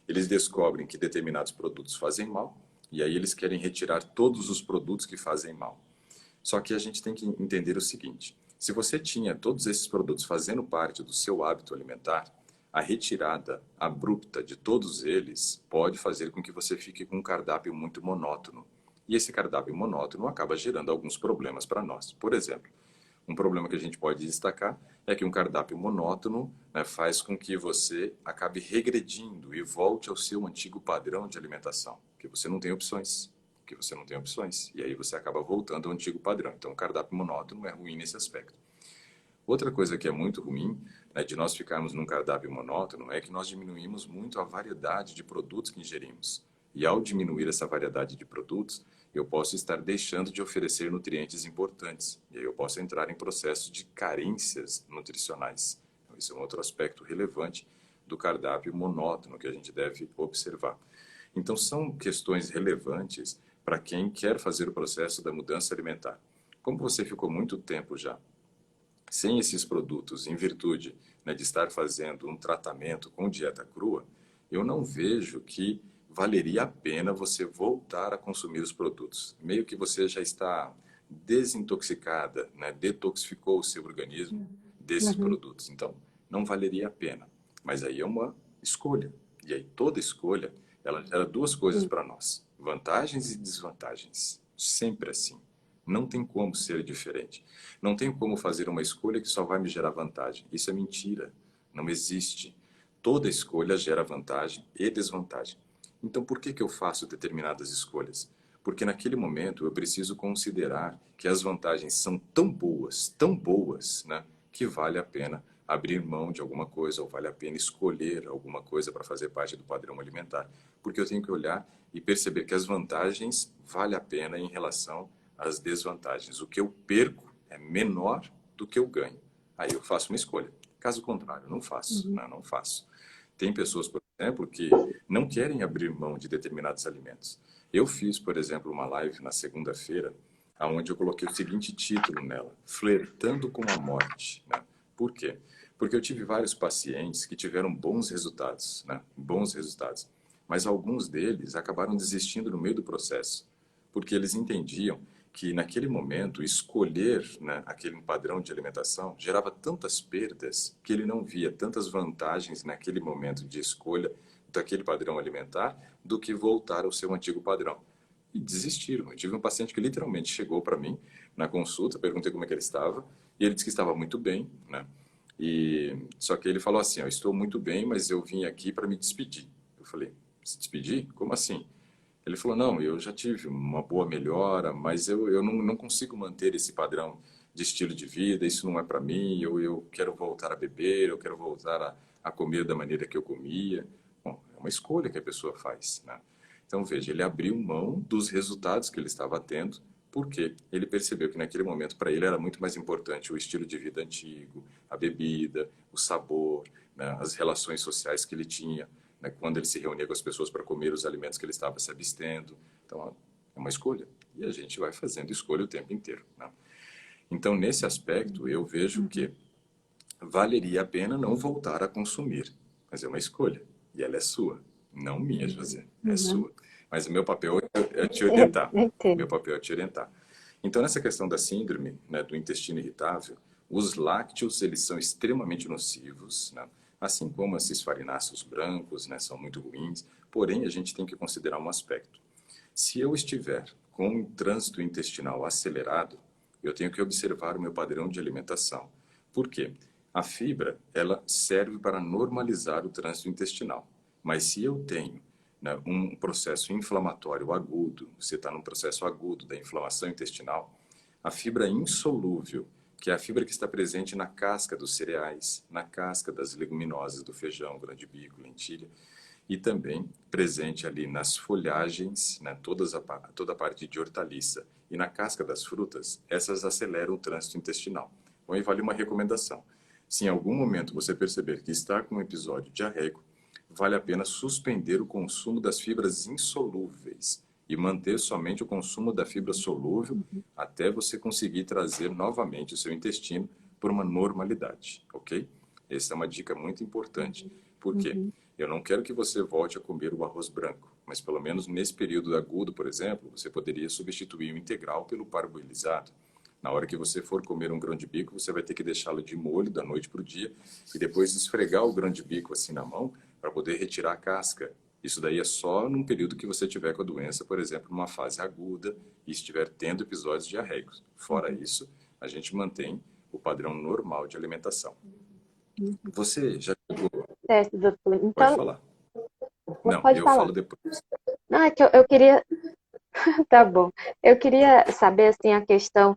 A: Eles descobrem que determinados produtos fazem mal, e aí eles querem retirar todos os produtos que fazem mal. Só que a gente tem que entender o seguinte, se você tinha todos esses produtos fazendo parte do seu hábito alimentar, a retirada abrupta de todos eles pode fazer com que você fique com um cardápio muito monótono. E esse cardápio monótono acaba gerando alguns problemas para nós. Por exemplo, um problema que a gente pode destacar é que um cardápio monótono, né, faz com que você acabe regredindo e volte ao seu antigo padrão de alimentação, porque você não tem opções. Porque você não tem opções. E aí você acaba voltando ao antigo padrão. Então, o cardápio monótono é ruim nesse aspecto. Outra coisa que é muito ruim, né, de nós ficarmos num cardápio monótono é que nós diminuímos muito a variedade de produtos que ingerimos. E ao diminuir essa variedade de produtos, eu posso estar deixando de oferecer nutrientes importantes. E aí eu posso entrar em processos de carências nutricionais. Então, esse é um outro aspecto relevante do cardápio monótono que a gente deve observar. Então, são questões relevantes para quem quer fazer o processo da mudança alimentar. Como você ficou muito tempo já sem esses produtos, em virtude, né, de estar fazendo um tratamento com dieta crua, eu não vejo que valeria a pena você voltar a consumir os produtos. Meio que você já está desintoxicada, né, detoxificou o seu organismo desses produtos. Então, não valeria a pena. Mas aí é uma escolha. E aí toda escolha, ela gera 2 coisas para nós: vantagens e desvantagens. Sempre assim. Não tem como ser diferente. Não tem como fazer uma escolha que só vai me gerar vantagem. Isso é mentira. Não existe. Toda escolha gera vantagem e desvantagem. Então, por que eu faço determinadas escolhas? Porque naquele momento eu preciso considerar que as vantagens são tão boas, né, que vale a pena abrir mão de alguma coisa ou vale a pena escolher alguma coisa para fazer parte do padrão alimentar. Porque eu tenho que olhar e perceber que as vantagens vale a pena em relação às desvantagens. O que eu perco é menor do que eu ganho. Aí eu faço uma escolha. Caso contrário, não faço. Não faço. Tem pessoas, por exemplo, que não querem abrir mão de determinados alimentos. Eu fiz, por exemplo, uma live na segunda-feira, onde eu coloquei o seguinte título nela: Flertando com a Morte. Né? Por quê? Porque eu tive vários pacientes que tiveram bons resultados, né? Bons resultados. Mas alguns deles acabaram desistindo no meio do processo, porque eles entendiam que naquele momento escolher, né, aquele padrão de alimentação gerava tantas perdas que ele não via tantas vantagens naquele momento de escolha daquele padrão alimentar do que voltar ao seu antigo padrão. E desistiram. Eu tive um paciente que literalmente chegou para mim na consulta, perguntei como é que ele estava, e ele disse que estava muito bem, né? E só que ele falou assim: eu estou muito bem, mas eu vim aqui para me despedir. Eu falei: se despedir? Como assim? Ele falou: não, eu já tive uma boa melhora, mas eu não consigo manter esse padrão de estilo de vida, isso não é para mim, eu quero voltar a beber, eu quero voltar a comer da maneira que eu comia. Bom, é uma escolha que a pessoa faz, né? Então, veja, ele abriu mão dos resultados que ele estava tendo, porque ele percebeu que naquele momento para ele era muito mais importante o estilo de vida antigo, a bebida, o sabor, né, as relações sociais que ele tinha, né, quando ele se reunia com as pessoas para comer os alimentos que ele estava se abstendo. Então, é uma escolha. E a gente vai fazendo escolha o tempo inteiro, né? Então, nesse aspecto, eu vejo que valeria a pena não voltar a consumir, mas é uma escolha. E ela é sua, não minha, José. É sua. Mas o meu papel é te orientar. Meu papel é te orientar. Então, nessa questão da síndrome, né, do intestino irritável, os lácteos, eles são extremamente nocivos, né? assim como esses farináceos brancos, né, são muito ruins. Porém, a gente tem que considerar um aspecto. Se eu estiver com um trânsito intestinal acelerado, eu tenho que observar o meu padrão de alimentação. Por quê? A fibra, ela serve para normalizar o trânsito intestinal. Mas se eu tenho, né, um processo inflamatório agudo, você está num processo agudo da inflamação intestinal, a fibra insolúvel, que é a fibra que está presente na casca dos cereais, na casca das leguminosas, do feijão, grão de bico, lentilha, e também presente ali nas folhagens, né, toda a parte de hortaliça e na casca das frutas, essas aceleram o trânsito intestinal. Então, aí vale uma recomendação. Se em algum momento você perceber que está com um episódio diarreico, vale a pena suspender o consumo das fibras insolúveis e manter somente o consumo da fibra solúvel até você conseguir trazer novamente o seu intestino por uma normalidade, ok? Essa é uma dica muito importante. Por quê? Eu não quero que você volte a comer o arroz branco, mas pelo menos nesse período agudo, por exemplo, você poderia substituir o integral pelo parboilizado. Na hora que você for comer um grão de bico, você vai ter que deixá-lo de molho da noite para o dia e depois esfregar o grão de bico assim na mão para poder retirar a casca. Isso daí é só num período que você tiver com a doença, por exemplo, numa fase aguda e estiver tendo episódios diarreicos. Fora isso, a gente mantém o padrão normal de alimentação. Você já chegou...
B: Certo, doutor.
A: Pode
B: Então,
A: falar. Não,
B: pode
A: eu
B: falar.
A: falo depois.
B: Não, é que eu queria. Tá bom. Eu queria saber, assim, a questão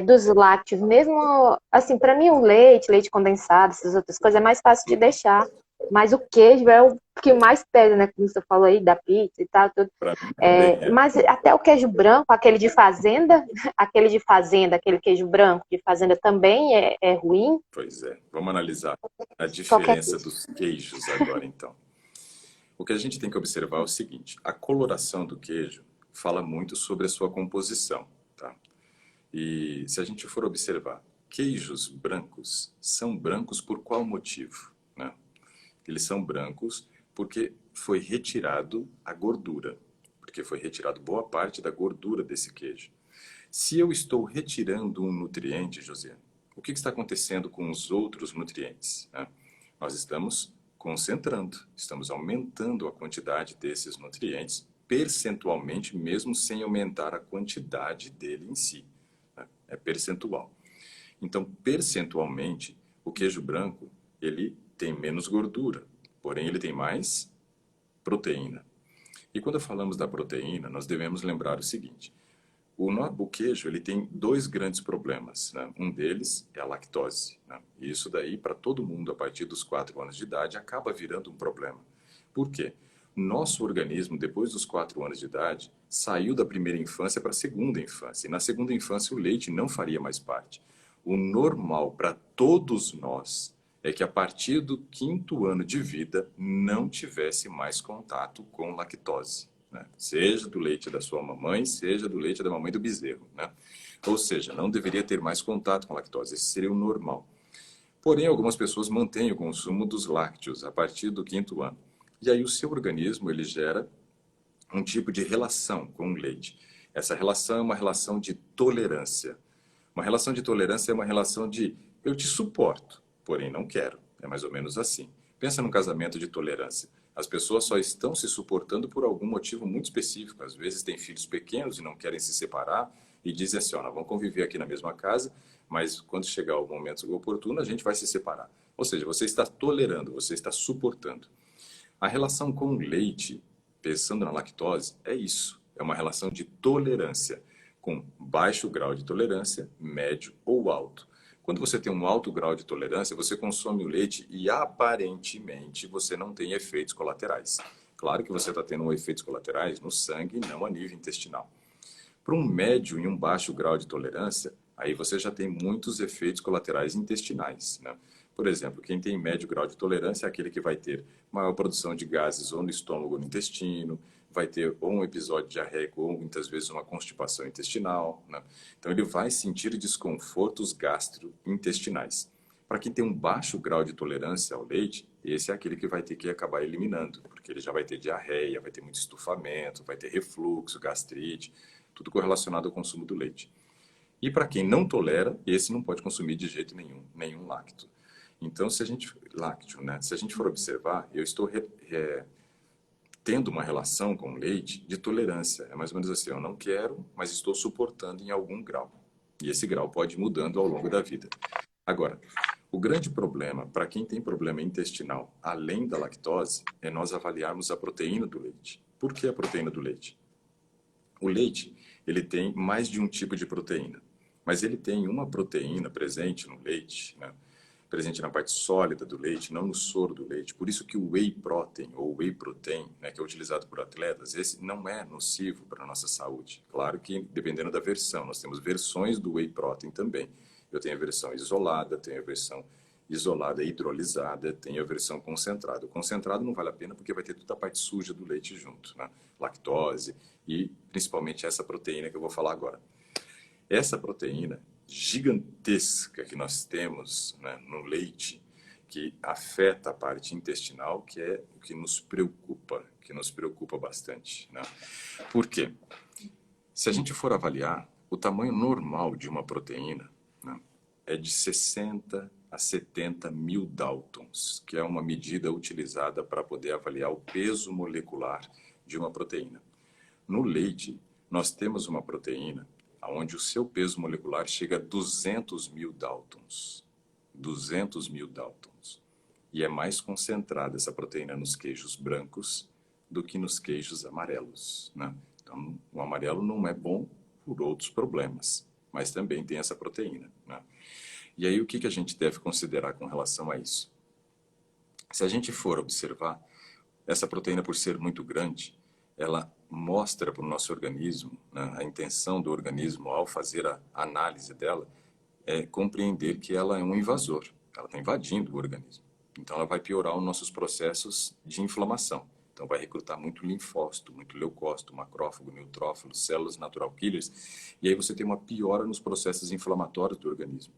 B: dos lácteos. Mesmo, assim, para mim o leite condensado, essas outras coisas, é mais fácil de deixar. Mas o queijo é o que mais pesa, né? Como você falou aí, da pizza e tal, tudo.
A: Para mim também é.
B: Mas até o queijo branco, aquele de fazenda, aquele queijo branco de fazenda também é ruim.
A: Pois é. Vamos analisar a
B: Qualquer
A: diferença
B: coisa.
A: dos queijos agora, então. O que a gente tem que observar é o seguinte: a coloração do queijo fala muito sobre a sua composição, tá? E se a gente for observar, queijos brancos são brancos por qual motivo, né? Eles são brancos porque foi retirado a gordura, porque foi retirado boa parte da gordura desse queijo. Se eu estou retirando um nutriente, Josiane, o que está acontecendo com os outros nutrientes, né? Nós estamos concentrando, estamos aumentando a quantidade desses nutrientes percentualmente, mesmo sem aumentar a quantidade dele em si, né? É percentual. Então, percentualmente, o queijo branco, ele tem menos gordura, porém ele tem mais proteína. E quando falamos da proteína, nós devemos lembrar o seguinte: o queijo ele tem dois grandes problemas, né? Um deles é a lactose, né? E isso daí, para todo mundo, a partir dos 4 anos de idade, acaba virando um problema. Por quê? Nosso organismo, depois dos 4 anos de idade, saiu da primeira infância para a segunda infância. E na segunda infância, o leite não faria mais parte. O normal para todos nós é que a partir do 5º ano de vida não tivesse mais contato com lactose, né? Seja do leite da sua mamãe, seja do leite da mamãe do bezerro, né? Ou seja, não deveria ter mais contato com lactose, esse seria o normal. Porém, algumas pessoas mantêm o consumo dos lácteos a partir do 5º ano. E aí o seu organismo ele gera um tipo de relação com o leite. Essa relação é uma relação de tolerância. Uma relação de tolerância é uma relação de eu te suporto, porém não quero. É mais ou menos assim. Pensa num casamento de tolerância. As pessoas só estão se suportando por algum motivo muito específico. Às vezes têm filhos pequenos e não querem se separar e dizem assim, ó, nós vamos conviver aqui na mesma casa, mas quando chegar o momento oportuno a gente vai se separar. Ou seja, você está tolerando, você está suportando. A relação com o leite, pensando na lactose, é isso. É uma relação de tolerância, com baixo grau de tolerância, médio ou alto. Quando você tem um alto grau de tolerância, você consome o leite e aparentemente você não tem efeitos colaterais. Claro que você está tendo efeitos colaterais no sangue, não a nível intestinal. Para um médio e um baixo grau de tolerância, aí você já tem muitos efeitos colaterais intestinais, né? Por exemplo, quem tem médio grau de tolerância é aquele que vai ter maior produção de gases ou no estômago ou no intestino, vai ter ou um episódio diarreico ou muitas vezes uma constipação intestinal, né? Então ele vai sentir desconfortos gastrointestinais. Para quem tem um baixo grau de tolerância ao leite, esse é aquele que vai ter que acabar eliminando, porque ele já vai ter diarreia, vai ter muito estufamento, vai ter refluxo, gastrite, tudo correlacionado ao consumo do leite. E para quem não tolera, esse não pode consumir de jeito nenhum, nenhum lácteo. Então, se a gente lácteo, né? Se a gente for observar, eu estou tendo uma relação com o leite de tolerância. É mais ou menos assim, eu não quero, mas estou suportando em algum grau. E esse grau pode ir mudando ao longo da vida. Agora, o grande problema, para quem tem problema intestinal, além da lactose, é nós avaliarmos a proteína do leite. Por que a proteína do leite? O leite, ele tem mais de um tipo de proteína, mas ele tem uma proteína presente no leite, né? Presente na parte sólida do leite, não no soro do leite. Por isso que o whey protein, ou whey protein, né, que é utilizado por atletas, esse não é nocivo para a nossa saúde. Claro que dependendo da versão, nós temos versões do whey protein também. Eu tenho a versão isolada, tenho a versão isolada hidrolisada, tenho a versão concentrada. O concentrado não vale a pena porque vai ter toda a parte suja do leite junto, né? Lactose e principalmente essa proteína que eu vou falar agora. Essa proteína gigantesca que nós temos, né, no leite, que afeta a parte intestinal, que é o que nos preocupa bastante, né? Por quê? Se a gente for avaliar, o tamanho normal de uma proteína, né, é de 60 a 70 mil Daltons, que é uma medida utilizada para poder avaliar o peso molecular de uma proteína. No leite, nós temos uma proteína onde o seu peso molecular chega a 200 mil Daltons. 200 mil Daltons. E é mais concentrada essa proteína nos queijos brancos do que nos queijos amarelos, né? Então, o amarelo não é bom por outros problemas, mas também tem essa proteína, né? E aí, o que a gente deve considerar com relação a isso? Se a gente for observar, essa proteína, por ser muito grande, ela mostra para o nosso organismo, né, a intenção do organismo ao fazer a análise dela é compreender que ela é um invasor, ela está invadindo o organismo. Então ela vai piorar os nossos processos de inflamação. Então vai recrutar muito linfócito, muito leucócito, macrófago, neutrófilo, células natural killers, e aí você tem uma piora nos processos inflamatórios do organismo.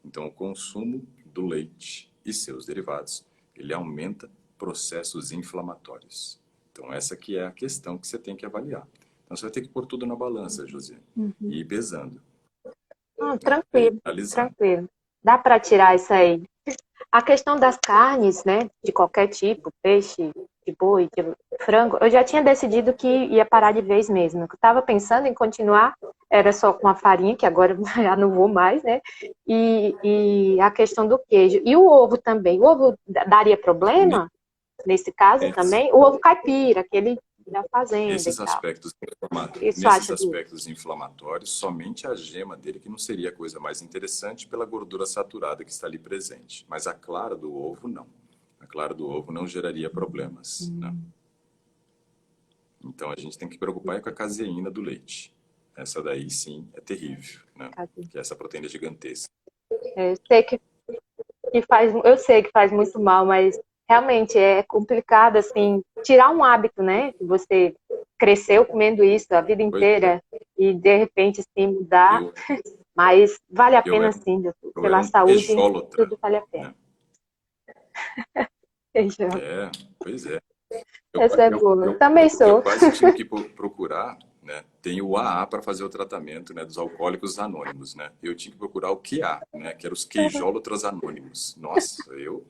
A: Então o consumo do leite e seus derivados, ele aumenta processos inflamatórios. Então, essa que é a questão que você tem que avaliar. Então, você vai ter que pôr tudo na balança, José, e ir pesando.
B: Tranquilo, tranquilo. Dá para tirar isso aí. A questão das carnes, né, de qualquer tipo, peixe, de boi, de frango, eu já tinha decidido que ia parar de vez mesmo. Eu estava pensando em continuar, era só com a farinha, que agora já não vou mais, né? E a questão do queijo. E o ovo também. O ovo daria problema? Nesse caso também, o ovo caipira, aquele da fazenda
A: Nesses
B: e tal.
A: aspectos inflamatórios, somente a gema dele que não seria a coisa mais interessante pela gordura saturada que está ali presente. Mas a clara do ovo, não. A clara do ovo não geraria problemas, né? Então, a gente tem que preocupar com a caseína do leite. Essa daí, sim, é terrível, né? Que é essa proteína gigantesca.
B: Eu sei que faz muito mal, mas realmente é complicado, assim, tirar um hábito, né? Que você cresceu comendo isso a vida inteira e, de repente, assim, mudar. Mas vale a pena, sim, pela saúde, tudo vale a pena.
A: Pois é.
B: Essa é boa. Eu também sou.
A: Eu quase tive que procurar, né? Tem o AA para fazer o tratamento, né, dos alcoólicos anônimos, né? Eu tinha que procurar o QA, né? Que era os queijólatras anônimos. Nossa, eu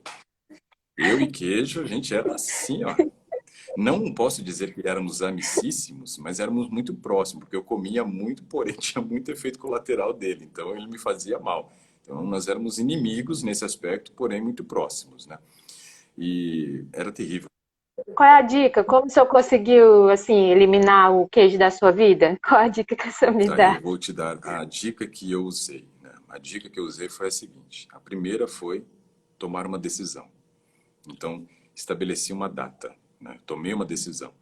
A: e queijo, a gente era assim, ó. Não posso dizer que éramos amicíssimos, mas éramos muito próximos, porque eu comia muito, porém tinha muito efeito colateral dele. Então ele me fazia mal. Então nós éramos inimigos nesse aspecto, porém muito próximos, né? E era terrível.
B: Qual é a dica? Como o senhor conseguiu, assim, eliminar o queijo da sua vida? Qual a dica que o senhor me dá?
A: Eu vou te dar a dica que eu usei, né? A dica que eu usei foi a seguinte. A primeira foi tomar uma decisão. Então, estabeleci uma data, né? Tomei uma decisão.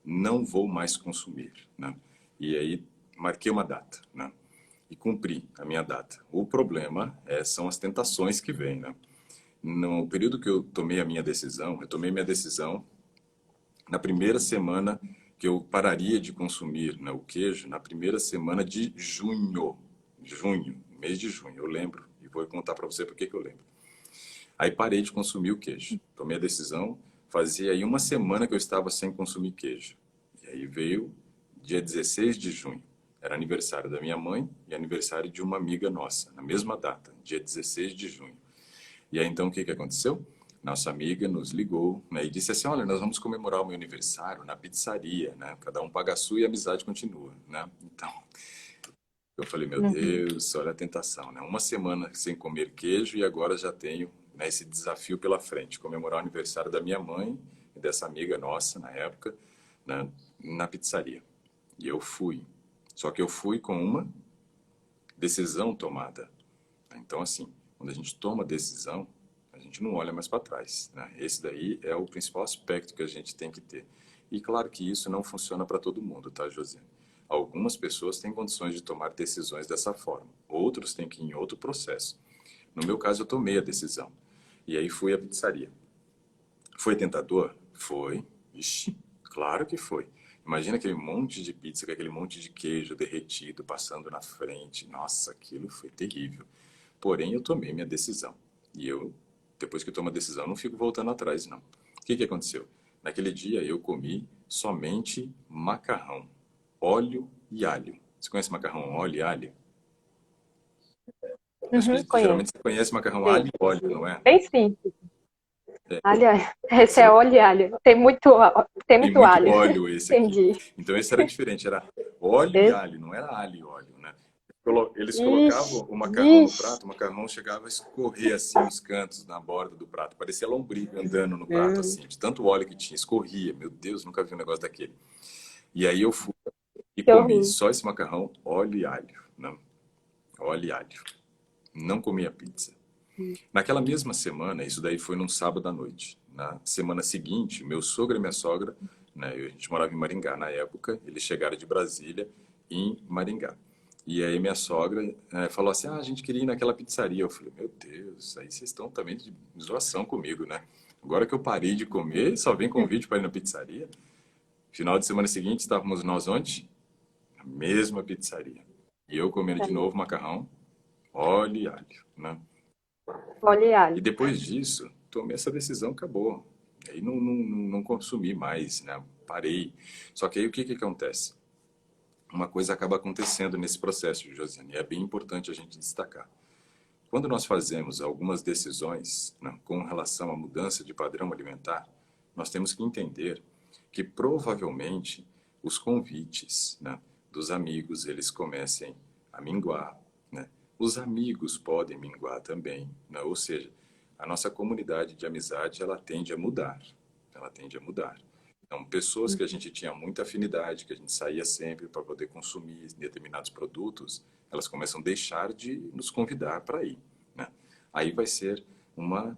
A: Não vou mais consumir, né? E aí, marquei uma data, né? E cumpri a minha data. O problema são as tentações que vêm, né? No período que eu tomei a minha decisão, eu tomei minha decisão na primeira semana que eu pararia de consumir, né, o queijo, na primeira semana de junho, mês de junho, eu lembro, e vou contar para você por que eu lembro. Aí parei de consumir o queijo, tomei a decisão, fazia aí uma semana que eu estava sem consumir queijo. E aí veio dia 16 de junho, era aniversário da minha mãe e aniversário de uma amiga nossa, na mesma data, dia 16 de junho. E aí, então, o que que aconteceu? Nossa amiga nos ligou, né, e disse assim, olha, nós vamos comemorar o meu aniversário na pizzaria, né? Cada um paga a sua e a amizade continua, né? Então, eu falei, meu
B: Uhum.
A: Deus, olha a tentação, né? Uma semana sem comer queijo e agora já tenho, né, esse desafio pela frente, comemorar o aniversário da minha mãe e dessa amiga nossa, na época, né, na pizzaria. E eu fui. Só que eu fui com uma decisão tomada. Então, assim, quando a gente toma decisão, a gente não olha mais para trás, né? Esse daí é o principal aspecto que a gente tem que ter. E claro que isso não funciona para todo mundo, tá, Josiane? Algumas pessoas têm condições de tomar decisões dessa forma, outros têm que ir em outro processo. No meu caso, eu tomei a decisão. E aí fui à pizzaria. Foi tentador? Foi. Ixi, claro que foi. Imagina aquele monte de pizza, com aquele monte de queijo derretido passando na frente. Nossa, aquilo foi terrível. Porém, eu tomei minha decisão. E eu, depois que eu tomo a decisão, não fico voltando atrás, não. O que que aconteceu? Naquele dia eu comi somente macarrão, óleo e alho. Você conhece macarrão óleo e alho? Acho
B: Uhum,
A: que
B: conheço.
A: geralmente você conhece macarrão alho
B: Sei.
A: e óleo, não é?
B: Bem simples. Alho, esse
A: Você
B: é
A: não
B: óleo e alho. Tem
A: tem
B: muito
A: muito
B: alho.
A: óleo esse aqui.
B: Entendi.
A: Então esse era diferente, era óleo e
B: Esse...
A: alho, não era alho e óleo, né? Eles
B: Ixi,
A: colocavam o macarrão no
B: ixi.
A: prato, o macarrão chegava a escorrer assim nos cantos, na borda do prato. Parecia lombriga andando no prato,
B: Hum,
A: assim, de tanto óleo que tinha, escorria. Meu Deus, nunca vi um negócio daquele. E aí eu fui e
B: que
A: comi
B: horror.
A: só esse macarrão, óleo e alho, né? Óleo e alho. Não comi a pizza. Naquela mesma semana, isso daí foi num sábado à noite. Na semana seguinte, meu sogro e minha sogra, né, a gente morava em Maringá na época, eles chegaram de Brasília em Maringá. E aí minha sogra falou assim, ah, a gente queria ir naquela pizzaria. Eu falei, meu Deus, aí vocês estão também de zoação comigo, né? Agora que eu parei de comer, só vem convite para ir na pizzaria. Final de semana seguinte, estávamos nós onde? Na mesma pizzaria. E eu comendo de novo macarrão, óleo e alho, né?
B: Óleo e
A: E
B: alho.
A: depois disso, tomei essa decisão, acabou. Aí não consumi mais, né? Parei. Só que aí o que que acontece? Uma coisa acaba acontecendo nesse processo, Josiane, e é bem importante a gente destacar. Quando nós fazemos algumas decisões, né, com relação à mudança de padrão alimentar, nós temos que entender que provavelmente os convites, né, dos amigos eles comecem a minguar, né? Os amigos podem minguar também, né? Ou seja, a nossa comunidade de amizade ela tende a mudar, ela tende a mudar. Então, pessoas que a gente tinha muita afinidade, que a gente saía sempre para poder consumir determinados produtos, elas começam a deixar de nos convidar para ir, né? Aí vai ser uma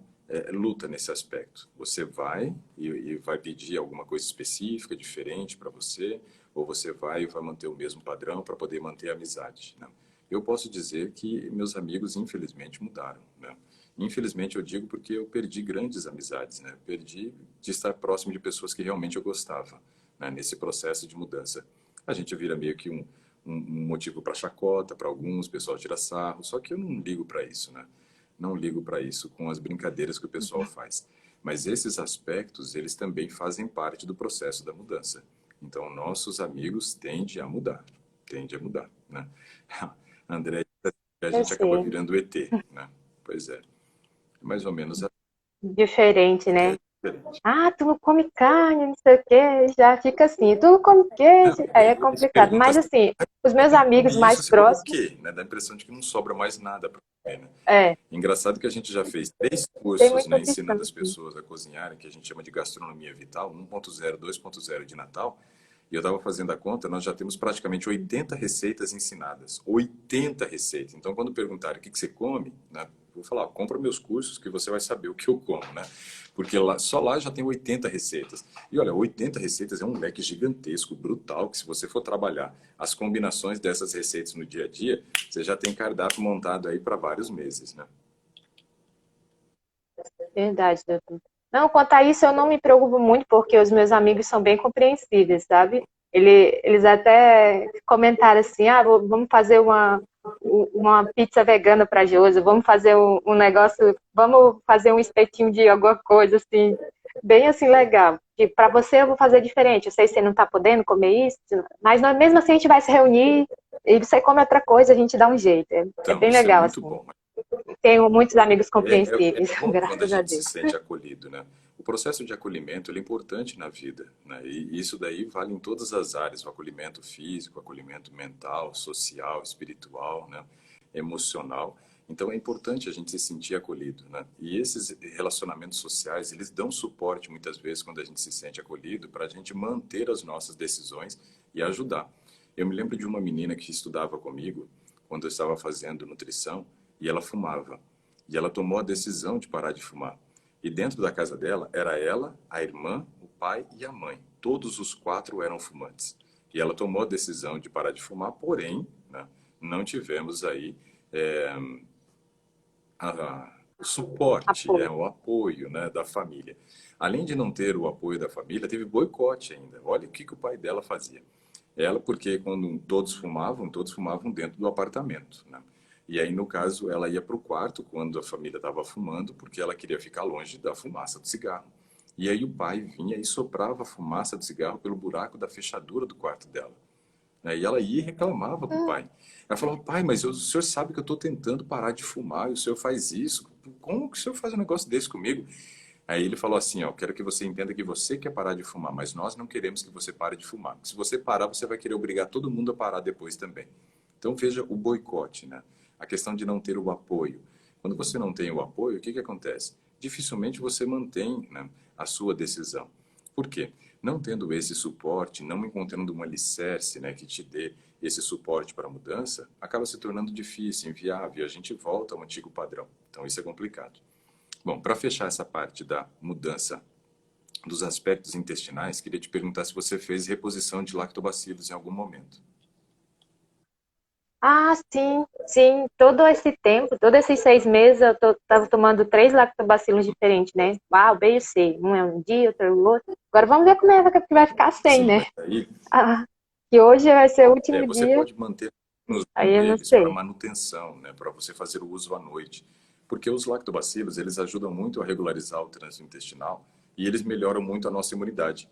A: luta nesse aspecto. Você vai e vai pedir alguma coisa específica, diferente para você, ou você vai e vai manter o mesmo padrão para poder manter a amizade, né? Eu posso dizer que meus amigos, infelizmente, mudaram, né? Infelizmente, eu digo porque eu perdi grandes amizades, né? Perdi de estar próximo de pessoas que realmente eu gostava, né? Nesse processo de mudança. A gente vira meio que um motivo para chacota, para alguns, o pessoal tira sarro, só que eu não ligo para isso, né? Não ligo para isso com as brincadeiras que o pessoal faz. Mas esses aspectos, eles também fazem parte do processo da mudança. Então, nossos amigos tendem a mudar, né? André, a
B: Eu
A: gente acaba
B: sei.
A: virando ET, né? Pois é, mais ou menos
B: Diferente,
A: é
B: né?
A: diferente.
B: Ah, tu não come carne, não sei o quê. Já fica assim. Tu não come
A: Não,
B: queijo.
A: e
B: Aí
A: aí
B: é
A: eles
B: complicado.
A: perguntam
B: Mas
A: assim,
B: assim, os meus
A: não
B: amigos
A: come isso,
B: mais
A: você come o
B: próximos,
A: quê? Né? Dá a impressão de que não sobra mais nada para comer, né?
B: é,
A: Engraçado que a gente já fez três
B: tem
A: cursos,
B: muita
A: né,
B: opção.
A: ensinando as pessoas a cozinharem, que a gente chama de gastronomia vital, 1.0, 2.0 de Natal. E eu estava fazendo a conta, nós já temos praticamente 80 receitas ensinadas. 80 receitas. Então, quando perguntarem o que que você come, né, eu vou falar, ó, compra meus cursos que você vai saber o que eu como, né? Porque lá, só lá já tem 80 receitas. E olha, 80 receitas é um leque gigantesco, brutal, que se você for trabalhar as combinações dessas receitas no dia a dia, você já tem cardápio montado aí para vários meses, né?
B: Verdade, doutor. Não, quanto a isso, eu não me preocupo muito, porque os meus amigos são bem compreensíveis, sabe? Eles até comentaram assim, ah, vamos fazer uma pizza vegana para Josi, vamos fazer um negócio, vamos fazer um espetinho de alguma coisa, assim, bem assim, legal. E para você eu vou fazer diferente, eu sei que você não está podendo comer isso, mas mesmo assim a gente vai se reunir e você come outra coisa, a gente dá um jeito. É
A: Então,
B: bem
A: isso é
B: legal,
A: muito
B: assim.
A: bom.
B: Tenho muitos amigos
A: É
B: compreensíveis,
A: bom quando a
B: graças a
A: gente se
B: Deus.
A: sente acolhido, né? O processo de acolhimento ele é importante na vida, né? E isso daí vale em todas as áreas, o acolhimento físico, o acolhimento mental, social, espiritual, né? Emocional. Então é importante a gente se sentir acolhido, né? E esses relacionamentos sociais, eles dão suporte muitas vezes quando a gente se sente acolhido para a gente manter as nossas decisões e ajudar. Eu me lembro de uma menina que estudava comigo quando eu estava fazendo nutrição e ela fumava. E ela tomou a decisão de parar de fumar. E dentro da casa dela era ela, a irmã, o pai e a mãe. Todos os quatro eram fumantes. E ela tomou a decisão de parar de fumar, porém, né, não tivemos aí é, o suporte,
B: Apoio.
A: o apoio, né, da família. Além de não ter o apoio da família, teve boicote ainda. Olha o que o pai dela fazia. Ela, porque quando todos fumavam dentro do apartamento, né? E aí, no caso, ela ia para o quarto quando a família estava fumando, porque ela queria ficar longe da fumaça do cigarro. E aí o pai vinha e soprava a fumaça do cigarro pelo buraco da fechadura do quarto dela, né? E ela ia e reclamava com o pai. Ela falava, pai, mas o senhor sabe que eu estou tentando parar de fumar e o senhor faz isso? Como que o senhor faz um negócio desse comigo? Aí ele falou assim, ó, quero que você entenda que você quer parar de fumar, mas nós não queremos que você pare de fumar. Se você parar, você vai querer obrigar todo mundo a parar depois também. Então veja o boicote, né? A questão de não ter o apoio. Quando você não tem o apoio, o que que acontece? Dificilmente você mantém, né, a sua decisão. Por quê? Não tendo esse suporte, não encontrando um alicerce, né, que te dê esse suporte para a mudança, acaba se tornando difícil, inviável, e a gente volta ao antigo padrão. Então isso é complicado. Bom, para fechar essa parte da mudança dos aspectos intestinais, queria te perguntar se você fez reposição de lactobacilos em algum momento.
B: Ah, sim, sim. Todo esse tempo, todos esses 6 meses, eu tava tomando 3 lactobacilos diferentes, né? Uau, B e C. Um é um dia, outro é o outro. Agora vamos ver como é que vai ficar sem,
A: Sim,
B: né?
A: mas aí
B: Ah, que hoje vai ser o último
A: você
B: dia,
A: pode manter um
B: aí eu não
A: deles para
B: sei.
A: manutenção, né, para você fazer o uso à noite. Porque os lactobacilos, eles ajudam muito a regularizar o trânsito intestinal e eles melhoram muito a nossa imunidade.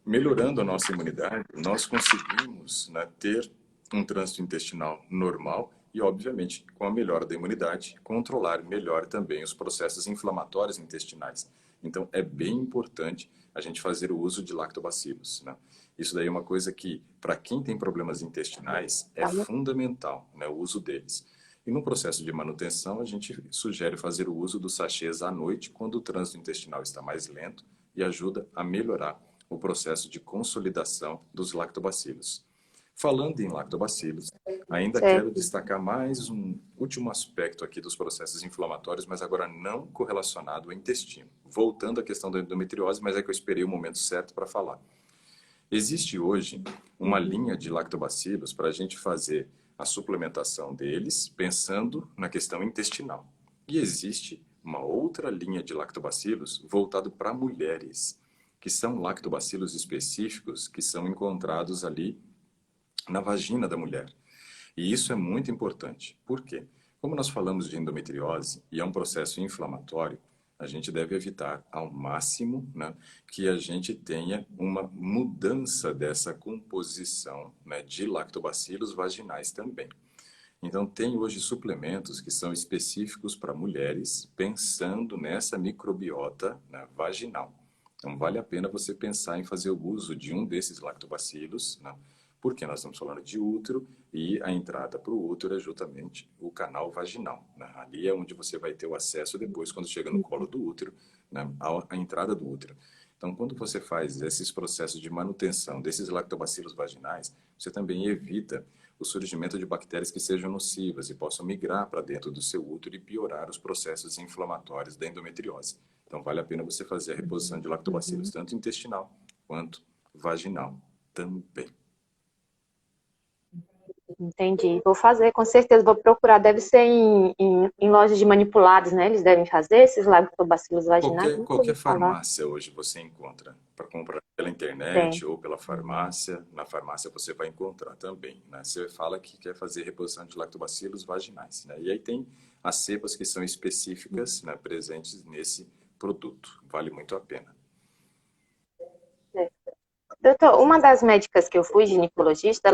A: Melhorando a nossa imunidade, nós conseguimos, né, ter um trânsito intestinal normal e, obviamente, com a melhora da imunidade, controlar melhor também os processos inflamatórios intestinais. Então, é bem importante a gente fazer o uso de lactobacilos, né? Isso daí é uma coisa que, para quem tem problemas intestinais, é
B: Tá bom?
A: fundamental, né, o uso deles. E no processo de manutenção, a gente sugere fazer o uso dos sachês à noite, quando o trânsito intestinal está mais lento e ajuda a melhorar o processo de consolidação dos lactobacilos. Falando em lactobacilos, ainda quero
B: Certo.
A: destacar mais um último aspecto aqui dos processos inflamatórios, mas agora não correlacionado ao intestino. Voltando à questão da endometriose, mas é que eu esperei o momento certo para falar. Existe hoje uma
B: Uhum.
A: linha de lactobacilos para a gente fazer a suplementação deles, pensando na questão intestinal. E existe uma outra linha de lactobacilos voltado para mulheres, que são lactobacilos específicos que são encontrados ali na vagina da mulher. E isso é muito importante. Por quê? Como nós falamos de endometriose e é um processo inflamatório, a gente deve evitar ao máximo, né, que a gente tenha uma mudança dessa composição, né, de lactobacilos vaginais também. Então, tem hoje suplementos que são específicos para mulheres, pensando nessa microbiota, né, vaginal. Então, vale a pena você pensar em fazer o uso de um desses lactobacilos, né, porque nós estamos falando de útero e a entrada para o útero é justamente o canal vaginal, né? Ali é onde você vai ter o acesso depois, quando chega no colo do útero, né, à entrada do útero. Então, quando você faz esses processos de manutenção desses lactobacilos vaginais, você também evita o surgimento de bactérias que sejam nocivas e possam migrar para dentro do seu útero e piorar os processos inflamatórios da endometriose. Então, vale a pena você fazer a reposição de lactobacilos,
B: Uhum.
A: tanto intestinal quanto vaginal também.
B: Entendi. Vou fazer, com certeza, vou procurar. Deve ser em lojas de manipulados, né? Eles devem fazer esses lactobacilos vaginais. Nunca
A: Qualquer
B: ouvi falar.
A: farmácia hoje você encontra para comprar pela
B: Tem.
A: internet ou pela farmácia. Na farmácia você vai encontrar também, né? Você fala que quer fazer reposição de lactobacilos vaginais, né? E aí tem as cepas que são específicas, né, presentes nesse produto. Vale muito a pena.
B: É. uma das médicas que eu fui, ginecologista,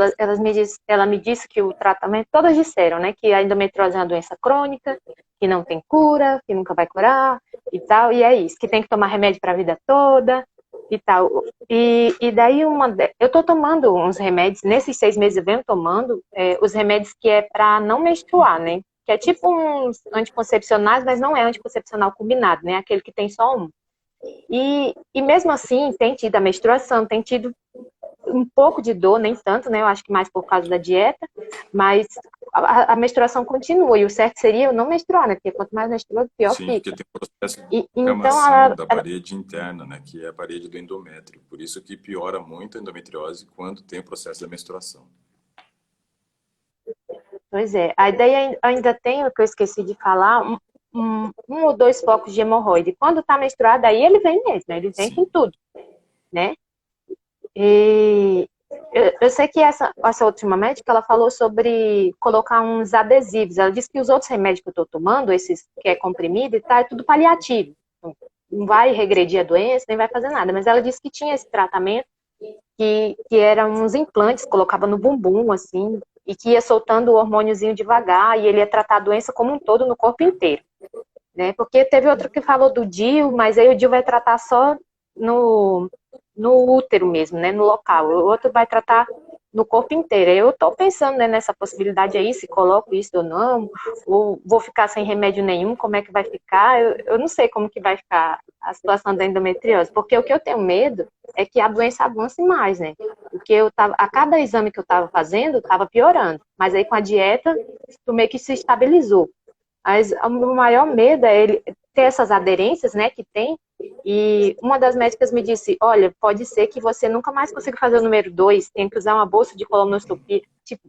B: ela me disse que o tratamento, todas disseram, né, que a endometriose é uma doença crônica, que não tem cura, que nunca vai curar e tal, e é isso, que tem que tomar remédio para a vida toda e tal. E daí eu tô tomando uns remédios, nesses 6 meses eu venho tomando os remédios que é para não menstruar, né, que é tipo uns anticoncepcionais, mas não é anticoncepcional combinado, né, aquele que tem só um. E mesmo assim, tem tido a menstruação, tem tido um pouco de dor, nem tanto, né? Eu acho que mais por causa da dieta, mas a menstruação continua. E o certo seria eu não menstruar, né? Porque quanto mais menstrua, pior
A: Sim, porque
B: fica.
A: tem o processo de
B: Então,
A: inflamação da parede interna, né, que é a parede do endométrio. Por isso que piora muito a endometriose quando tem o processo da menstruação.
B: pois é. Aí daí ainda tem o que eu esqueci de falar, um ou dois focos de hemorroide. Quando tá menstruada, aí ele vem mesmo, né? Ele vem com
A: Sim.
B: tudo, né? E eu sei que essa última médica, ela falou sobre colocar uns adesivos. Ela disse que os outros remédios que eu estou tomando, esses que é comprimido e tal, é tudo paliativo. Não vai regredir a doença, nem vai fazer nada. Mas ela disse que tinha esse tratamento, que eram uns implantes, colocava no bumbum, assim, e que ia soltando o hormôniozinho devagar, e ele ia tratar a doença como um todo no corpo inteiro. Né? Porque teve outro que falou do DIU, mas aí o DIU vai tratar só no, no útero mesmo, né? No local. O outro vai tratar no corpo inteiro. Eu estou pensando, né, nessa possibilidade aí, se coloco isso ou não, ou vou ficar sem remédio nenhum, como é que vai ficar? Eu não sei como que vai ficar a situação da endometriose, porque o que eu tenho medo é que a doença avance mais, né? Porque a cada exame que eu estava fazendo, estava piorando. Mas aí com a dieta, meio que se estabilizou. Mas o meu maior medo é ele ter essas aderências, né, que tem. E uma das médicas me disse, olha, pode ser que você nunca mais consiga fazer o número 2, tem que usar uma bolsa de colonoscopia. Tipo,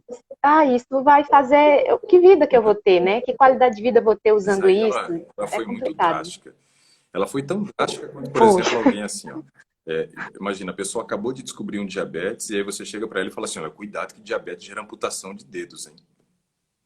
B: isso vai fazer... Que vida que eu vou ter, né? Que qualidade de vida eu vou ter
A: Mas
B: usando
A: aí
B: isso?
A: ela
B: É
A: foi muito
B: complicado.
A: drástica. Ela foi tão drástica quanto, por
B: Foi.
A: exemplo, alguém assim, ó. Imagina, a pessoa acabou de descobrir um diabetes e aí você chega para ela e fala assim, olha, cuidado que diabetes gera amputação de dedos, hein?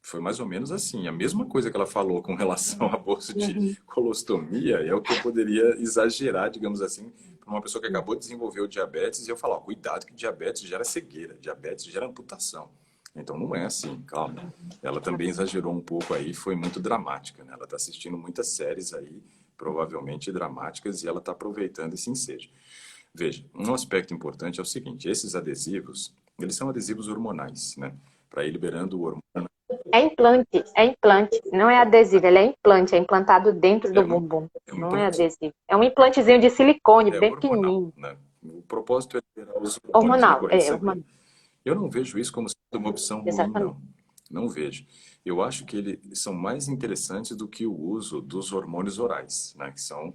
A: Foi mais ou menos assim. A mesma coisa que ela falou com relação à bolsa de
B: Uhum.
A: colostomia é o que eu poderia exagerar, digamos assim, para uma pessoa que acabou de desenvolver o diabetes e eu falar, ó, cuidado que diabetes gera cegueira, diabetes gera amputação. Então não é assim, calma. Ela também exagerou um pouco aí, foi muito dramática, né? Ela está assistindo muitas séries aí, provavelmente dramáticas, e ela está aproveitando esse ensejo. Veja, um aspecto importante é o seguinte, esses adesivos, eles são adesivos hormonais, né? Para ir liberando o hormônio.
B: É implante, não é adesivo, ele é implante, é implantado dentro
A: É
B: do
A: um,
B: bumbum,
A: é um
B: não é
A: implante.
B: adesivo. É um implantezinho de silicone,
A: É
B: bem
A: hormonal,
B: pequenininho.
A: né? O propósito é liberar os hormônios na
B: Hormonal,
A: corrente sanguínea.
B: hormonal,
A: Eu não vejo isso como sendo uma opção ruim,
B: exatamente.
A: não. Não vejo. Eu acho que eles são mais interessantes do que o uso dos hormônios orais, né? Que são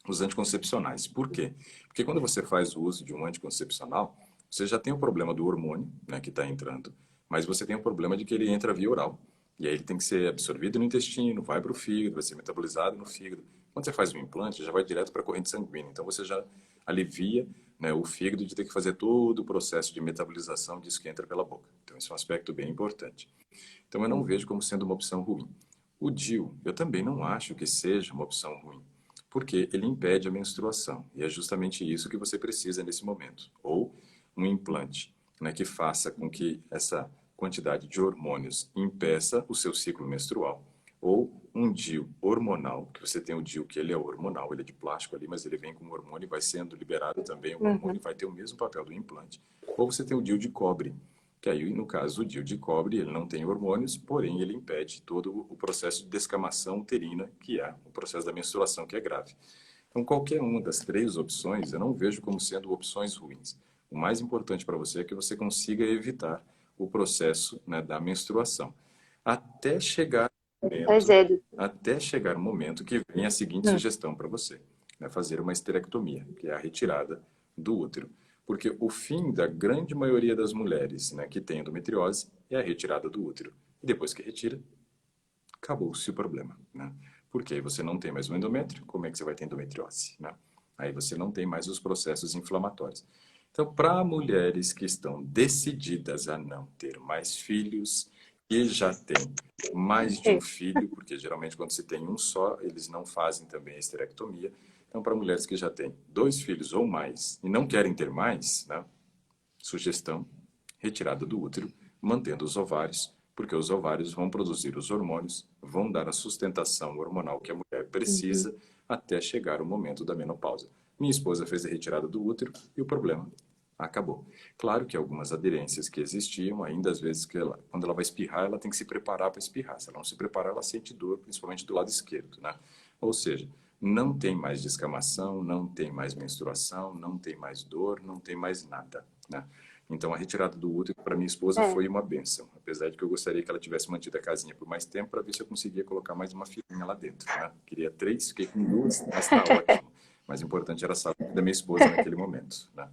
A: os anticoncepcionais. Por quê? Porque quando você faz o uso de um anticoncepcional, você já tem o problema do hormônio, né, que está entrando, mas você tem o problema de que ele entra via oral. E aí ele tem que ser absorvido no intestino, vai para o fígado, vai ser metabolizado no fígado. Quando você faz o implante, já vai direto para a corrente sanguínea. Então você já alivia, né, o fígado de ter que fazer todo o processo de metabolização disso que entra pela boca. Então esse é um aspecto bem importante. Então eu não vejo como sendo uma opção ruim. O DIU, eu também não acho que seja uma opção ruim, porque ele impede a menstruação. E é justamente isso que você precisa nesse momento. Ou um implante, né, que faça com que essa quantidade de hormônios impeça o seu ciclo menstrual. Ou um DIU hormonal, que você tem o DIU que ele é hormonal, ele é de plástico ali, mas ele vem com hormônio e vai sendo liberado também o hormônio,
B: Uhum.
A: vai ter o mesmo papel do implante. Ou você tem o DIU de cobre, que aí, no caso, o DIU de cobre, ele não tem hormônios, porém ele impede todo o processo de descamação uterina, que é o processo da menstruação, que é grave. Então, qualquer uma das três opções, eu não vejo como sendo opções ruins. O mais importante para você é que você consiga evitar o processo, né, da menstruação. Até chegar o
B: Pois
A: momento,
B: é,
A: até chegar o momento que vem a seguinte
B: hum,
A: sugestão para você, né, fazer uma esterectomia, que é a retirada do útero. Porque o fim da grande maioria das mulheres, né, que tem endometriose é a retirada do útero. E depois que retira, acabou-se o problema, né? Porque aí você não tem mais o endométrio, como é que você vai ter endometriose, né? Aí você não tem mais os processos inflamatórios. Então, para mulheres que estão decididas a não ter mais filhos e já têm mais de um
B: é,
A: filho, porque geralmente quando se tem um só, eles não fazem também a esterectomia. Então, para mulheres que já têm 2 filhos ou mais e não querem ter mais, né? Sugestão, retirada do útero, mantendo os ovários, porque os ovários vão produzir os hormônios, vão dar a sustentação hormonal que a mulher
B: Uhum.
A: precisa até chegar o momento da menopausa. Minha esposa fez a retirada do útero e o problema acabou. Claro que algumas aderências que existiam, ainda às vezes, quando ela vai espirrar, ela tem que se preparar para espirrar. Se ela não se preparar, ela sente dor, principalmente do lado esquerdo, né? Ou seja, não tem mais descamação, não tem mais menstruação, não tem mais dor, não tem mais nada, né? Então, a retirada do útero para minha esposa
B: É.
A: foi uma benção, apesar de que eu gostaria que ela tivesse mantido a casinha por mais tempo para ver se eu conseguia colocar mais uma filhinha lá dentro, né? Queria 3, fiquei com 2, mas está ótimo. Mas o importante era a saúde da minha esposa naquele momento, né?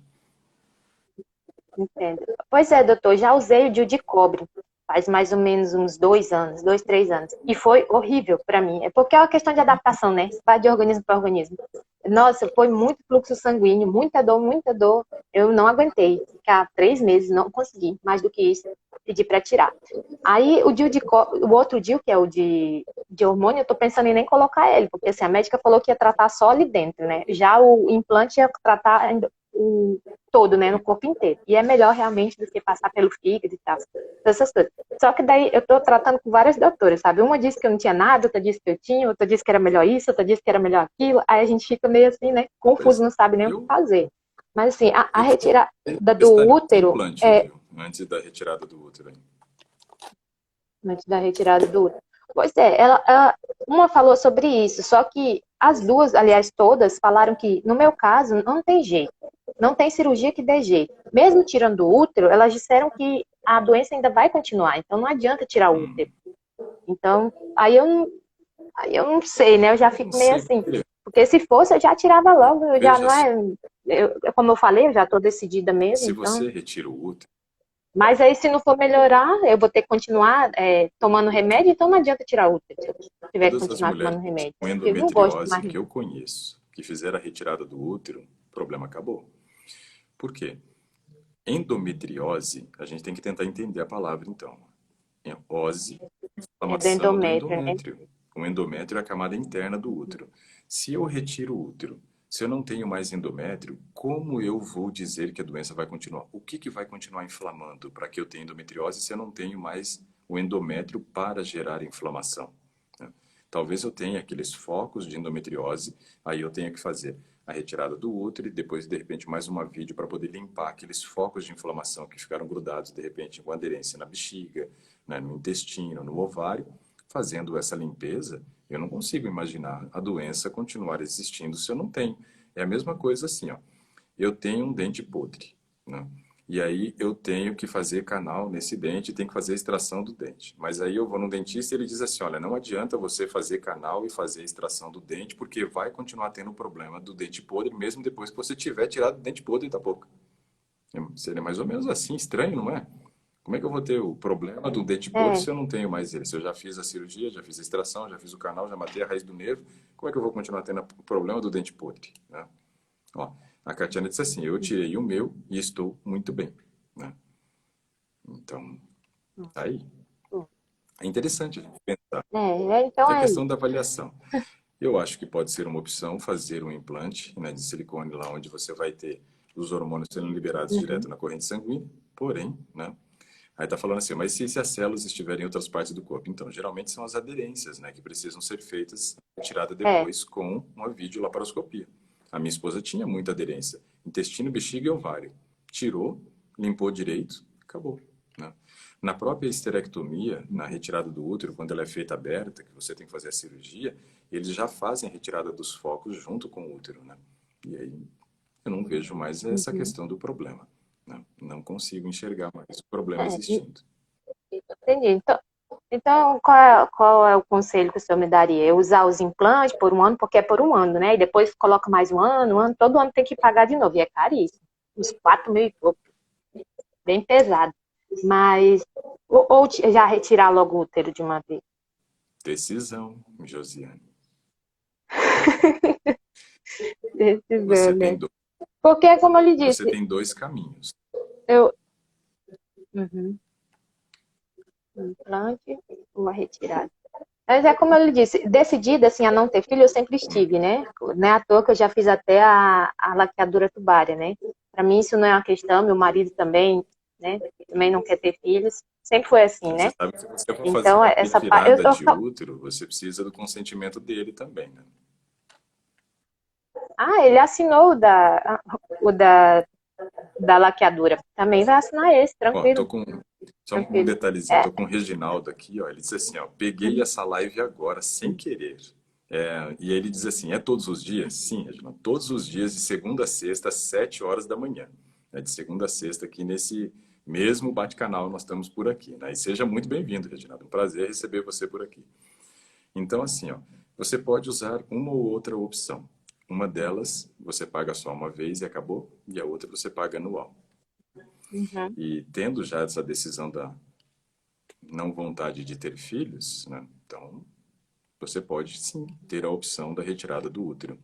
B: Entendo. Pois é, doutor, já usei o DIU de cobre faz mais ou menos uns 2 anos, 2, 3 anos. E foi horrível para mim. É porque é uma questão de adaptação, né? Vai de organismo para organismo. Nossa, foi muito fluxo sanguíneo, muita dor, muita dor. Eu não aguentei ficar 3 meses, não consegui. Mais do que isso, pedi para tirar. Aí o DIU o outro DIU, que é o de hormônio, eu tô pensando em nem colocar ele, porque assim, a médica falou que ia tratar só ali dentro, né? Já o implante ia tratar o todo, né, no corpo inteiro. E é melhor realmente do que passar pelo fígado e tal, essas coisas. Só que daí eu tô tratando com várias doutoras, sabe? Uma disse que eu não tinha nada, outra disse que eu tinha, outra disse que era melhor isso, outra disse que era melhor aquilo. Aí a gente fica meio assim, né, confuso,
A: Pois é.
B: não sabe nem o que
A: Eu,
B: fazer. Mas assim, a
A: eu
B: retirada do
A: testaria o
B: útero,
A: implante, viu? Antes da retirada do útero. Hein?
B: antes da retirada do útero. Pois é, uma falou sobre isso, só que as duas, aliás, todas, falaram que, no meu caso, não tem jeito. Não tem cirurgia que dê jeito. Mesmo tirando o útero, elas disseram que a doença ainda vai continuar, então não adianta tirar o útero. Então, aí eu não sei, né? Eu já
A: Eu não
B: fico meio
A: sei,
B: assim. Porque se fosse, eu já tirava logo, eu já
A: veja
B: não
A: só.
B: é. Como eu falei, eu já estou decidida mesmo,
A: Se
B: então.
A: você retira o útero,
B: Mas aí, se não for melhorar, eu vou ter que continuar tomando remédio, então não adianta tirar o útero se eu tiver que
A: todas as
B: continuar
A: mulheres
B: tomando remédio.
A: com
B: Eu não gosto de
A: endometriose
B: tomar
A: que
B: remédio.
A: eu conheço, que fizeram a retirada do útero, o problema acabou. Por quê? Endometriose, a gente tem que tentar entender a palavra então. É ose,
B: É do
A: inflamação do
B: endométrio, né?
A: endométrio. O endométrio é a camada interna do útero. Se eu retiro o útero, se eu não tenho mais endométrio, como eu vou dizer que a doença vai continuar? O que vai continuar inflamando para que eu tenha endometriose se eu não tenho mais o endométrio para gerar inflamação? Né? Talvez eu tenha aqueles focos de endometriose, aí eu tenha que fazer a retirada do útero e depois, de repente, mais uma vídeo para poder limpar aqueles focos de inflamação que ficaram grudados, de repente, com aderência na bexiga, né, no intestino, no ovário. Fazendo essa limpeza, eu não consigo imaginar a doença continuar existindo se eu não tenho. É a mesma coisa assim, ó. Eu tenho um dente podre, né? E aí eu tenho que fazer canal nesse dente, tenho que fazer a extração do dente. Mas aí eu vou no dentista e ele diz assim, olha, não adianta você fazer canal e fazer a extração do dente, porque vai continuar tendo o problema do dente podre, mesmo depois que você tiver tirado o dente podre da boca. Seria mais ou menos assim, estranho, não é? Como é que eu vou ter o problema do dente podre
B: É,
A: se eu não tenho mais ele? Se eu já fiz a cirurgia, já fiz a extração, já fiz o canal, já matei a raiz do nervo, como é que eu vou continuar tendo o problema do dente podre? Né? Ó, a Catiana disse assim, eu tirei o meu e estou muito bem. Né? Então, tá aí. É interessante a gente pensar.
B: então
A: E a
B: é
A: questão
B: isso.
A: da avaliação. Eu acho que pode ser uma opção fazer um implante, né, de silicone lá onde você vai ter os hormônios sendo liberados
B: Uhum.
A: direto na corrente sanguínea, porém, né, aí tá falando assim, mas se as células estiverem em outras partes do corpo? Então, geralmente são as aderências, né, que precisam ser feitas, retirada
B: É,
A: depois com uma videolaparoscopia. A minha esposa tinha muita aderência, intestino, bexiga e ovário. Tirou, limpou direito, acabou, né? Na própria esterectomia, na retirada do útero, quando ela é feita aberta, que você tem que fazer a cirurgia, eles já fazem a retirada dos focos junto com o útero, né? E aí eu não vejo mais essa
B: uhum.
A: questão do problema, né? Não consigo enxergar mais o problema
B: É,
A: existindo.
B: entendi. Então, qual é o conselho que o senhor me daria? Eu usar os implantes por um ano, porque é por um ano, né? E depois coloca mais um ano, todo ano tem que pagar de novo. E é caríssimo. Uns 4 mil e pouco. Bem pesado. Mas, ou já retirar logo o útero de uma vez.
A: Decisão, Josiane. Você
B: Decisão,
A: tem,
B: né?
A: do,
B: Porque, como eu lhe
A: você
B: disse,
A: tem dois caminhos.
B: eu. Uhum, um implante, uma retirada. Mas é como eu lhe disse, decidida assim, a não ter filho, eu sempre estive, né? Não é à toa que eu já fiz até a laqueadura tubária, né? Para mim isso não é uma questão, meu marido também, né? Também não quer ter filhos. Sempre foi assim,
A: Você
B: né?
A: sabe que se você for fazer
B: Então,
A: uma
B: essa parte.
A: retirada de útero, você precisa do consentimento dele também, né?
B: Ah, ele assinou o da laqueadura. Também vai assinar esse,
A: Ó, tô
B: tranquilo,
A: com só um
B: tranquilo.
A: detalhezinho,
B: É.
A: tô com o Reginaldo aqui, ó. Ele disse assim, ó, peguei essa live agora sem querer. E aí ele diz assim, é todos os dias? Sim, Reginaldo, todos os dias de segunda a sexta, às 7 horas da manhã. De segunda a sexta aqui nesse mesmo bate-canal nós estamos por aqui, né? E seja muito bem-vindo, Reginaldo. Um prazer receber você por aqui. Então, assim, ó, você pode usar uma ou outra opção. Uma delas, você paga só uma vez e acabou, e a outra você paga anual.
B: Uhum.
A: E tendo já essa decisão da não vontade de ter filhos, né? Então, você pode sim ter a opção da retirada do útero.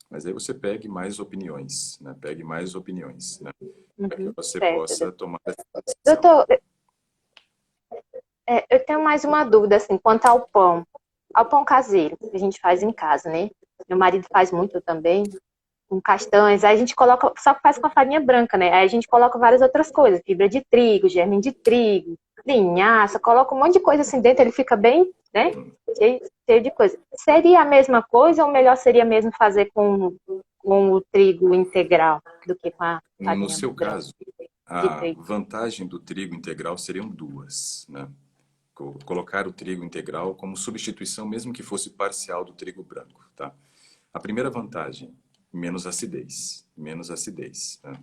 A: Mas aí você pegue mais opiniões, né? Pegue mais opiniões, né? Para que
B: Uhum.
A: você
B: Certo,
A: possa
B: doutor.
A: tomar essa decisão.
B: Doutor, eu tenho mais uma dúvida, assim, quanto ao pão caseiro, que a gente faz em casa, né? Meu marido faz muito também, com castanhas, aí a gente coloca, só que faz com a farinha branca, né? Aí a gente coloca várias outras coisas, fibra de trigo, germe de trigo, linhaça, coloca um monte de coisa assim dentro, ele fica bem, né? Cheio de coisa. Seria a mesma coisa ou melhor seria mesmo fazer com o trigo integral do que com a
A: No
B: farinha
A: seu
B: branca
A: caso,
B: de
A: a
B: trigo?
A: vantagem do trigo integral seriam duas, né? Colocar o trigo integral como substituição, mesmo que fosse parcial do trigo branco, tá? A primeira vantagem, menos acidez, né?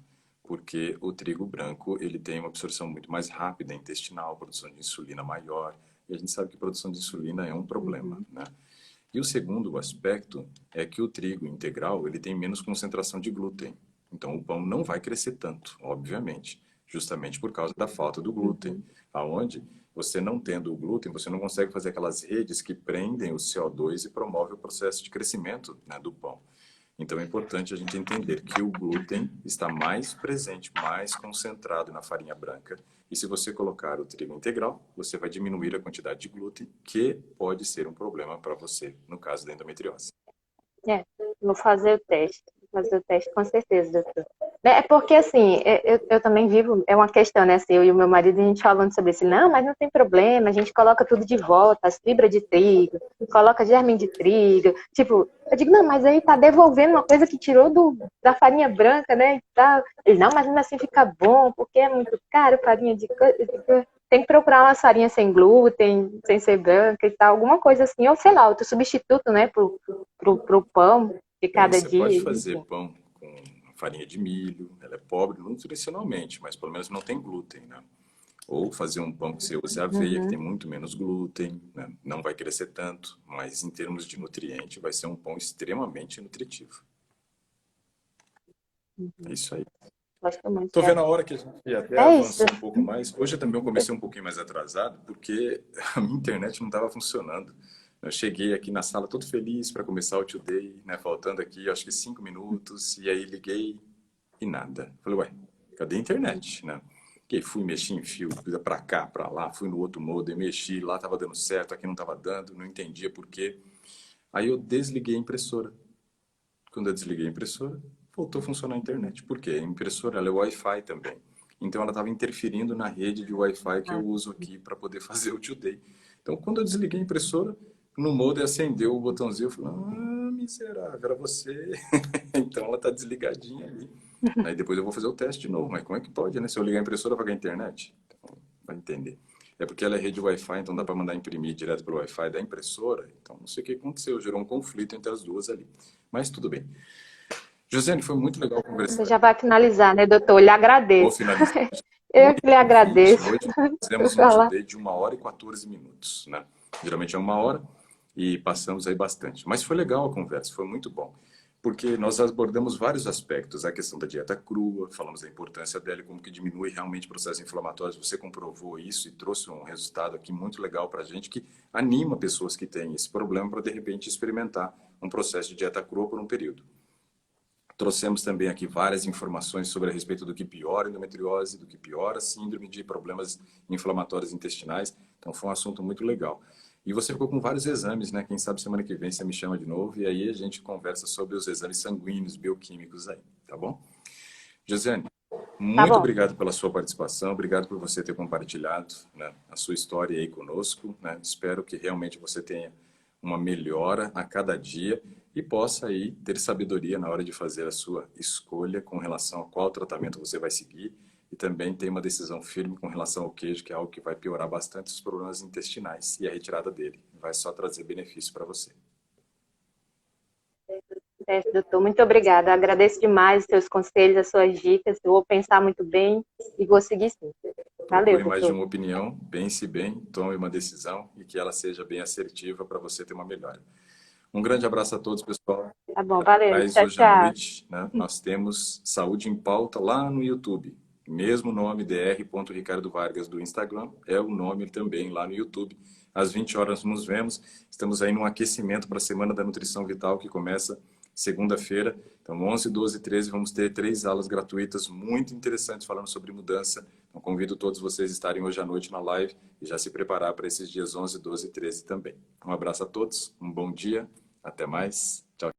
A: Porque o trigo branco ele tem uma absorção muito mais rápida intestinal, produção de insulina maior, e a gente sabe que produção de insulina é um problema,
B: Uhum,
A: né? E o segundo aspecto é que o trigo integral ele tem menos concentração de glúten, então o pão não vai crescer tanto, obviamente, justamente por causa da falta do glúten,
B: uhum,
A: aonde você não tendo o glúten, você não consegue fazer aquelas redes que prendem o CO2 e promovem o processo de crescimento, né, do pão. Então é importante a gente entender que o glúten está mais presente, mais concentrado na farinha branca. E se você colocar o trigo integral, você vai diminuir a quantidade de glúten, que pode ser um problema para você, no caso da endometriose.
B: é, vou fazer o teste. Vou fazer o teste com certeza, doutor. É porque, assim, eu também vivo, é uma questão, né? Assim, eu e o meu marido, a gente falando sobre isso. Não, mas não tem problema, a gente coloca tudo de volta, as fibras de trigo, coloca germe de trigo. Tipo, eu digo, não, mas aí tá devolvendo uma coisa que tirou da farinha branca, né? E tal. Ele, não, mas ainda assim fica bom, porque é muito caro farinha de coisa. Tem que procurar uma farinha sem glúten, sem ser branca e tal, alguma coisa assim, ou sei lá, outro substituto, né, pro pão de
A: Bem,
B: cada
A: você pode
B: dia,
A: fazer
B: enfim.
A: pão com farinha de milho, ela é pobre nutricionalmente, mas pelo menos não tem glúten, né? Ou fazer um pão que você use aveia, que tem
B: Uhum.
A: muito menos glúten, né? Não vai crescer tanto, mas em termos de nutriente, vai ser um pão extremamente nutritivo. É isso aí.
B: Gosto muito.
A: Tô vendo a hora que a gente até
B: É isso.
A: avançou um pouco mais. Hoje também eu comecei um pouquinho mais atrasado, porque a minha internet não estava funcionando. Eu cheguei aqui na sala todo feliz para começar o Today, né? Faltando aqui, acho que 5 minutos, e aí liguei e nada. Falei, ué, cadê a internet, né? E aí fui mexer em fio, para cá, para lá, fui no outro modem, mexi, lá estava dando certo, aqui não estava dando, não entendia por quê. Aí eu desliguei a impressora. Quando eu desliguei a impressora, voltou a funcionar a internet. Por quê? A impressora ela é Wi-Fi também. Então ela estava interferindo na rede de Wi-Fi que eu
B: Ah,
A: uso aqui para poder fazer o Today. Então quando eu desliguei a impressora, no modem acendeu o botãozinho, eu falei, ah, miserável, era você. Então ela está desligadinha ali. Aí depois eu vou fazer o teste de novo, mas como é que pode, né? Se eu ligar a impressora, vai ganhar internet? Então, vai entender. É porque ela é rede Wi-Fi, então dá para mandar imprimir direto pelo Wi-Fi da impressora. Então não sei o que aconteceu, gerou um conflito entre as duas ali. Mas tudo bem. Josiane, foi muito legal
B: você
A: conversar.
B: já vai finalizar, né, doutor? Eu lhe
A: Vou
B: agradeço.
A: finalizar.
B: Eu que lhe
A: 8h20,
B: agradeço.
A: hoje
B: Vou
A: fizemos um
B: falar.
A: today de 1 hora e 14 minutos, né? Geralmente é 1 hora e passamos aí bastante. Mas foi legal a conversa, foi muito bom. Porque nós abordamos vários aspectos, a questão da dieta crua, falamos da importância dela e como que diminui realmente processos inflamatórios. Você comprovou isso e trouxe um resultado aqui muito legal para a gente, que anima pessoas que têm esse problema para, de repente, experimentar um processo de dieta crua por um período. Trouxemos também aqui várias informações sobre a respeito do que piora a endometriose, do que piora a síndrome de problemas inflamatórios intestinais. Então, foi um assunto muito legal. E você ficou com vários exames, né? Quem sabe semana que vem você me chama de novo e aí a gente conversa sobre os exames sanguíneos, bioquímicos aí, tá bom? Josiane,
B: Tá
A: muito
B: bom.
A: obrigado pela sua participação, obrigado por você ter compartilhado, né, a sua história aí conosco, né? Espero que realmente você tenha uma melhora a cada dia e possa aí ter sabedoria na hora de fazer a sua escolha com relação a qual tratamento você vai seguir e também ter uma decisão firme com relação ao queijo, que é algo que vai piorar bastante os problemas intestinais e a retirada dele vai só trazer benefício para você.
B: Certo, doutor. Muito obrigada. Agradeço demais os seus conselhos, as suas dicas. Eu vou pensar muito bem e vou seguir sim. Valeu,
A: Procure mais de
B: doutor.
A: uma opinião, pense bem, tome uma decisão e que ela seja bem assertiva para você ter uma melhora. Um grande abraço a todos, pessoal.
B: Tá bom, valeu.
A: Mas
B: Tchau,
A: hoje à
B: tchau.
A: noite, né, nós temos Saúde em Pauta lá no YouTube. Mesmo nome, Dr. Ricardo Vargas do Instagram, é o nome também lá no YouTube. Às 20 horas nos vemos. Estamos aí num aquecimento para a Semana da Nutrição Vital, que começa segunda-feira. Então, 11, 12 e 13, vamos ter 3 aulas gratuitas muito interessantes falando sobre mudança. Então, convido todos vocês a estarem hoje à noite na live e já se preparar para esses dias 11, 12 e 13 também. Um abraço a todos, um bom dia, até mais.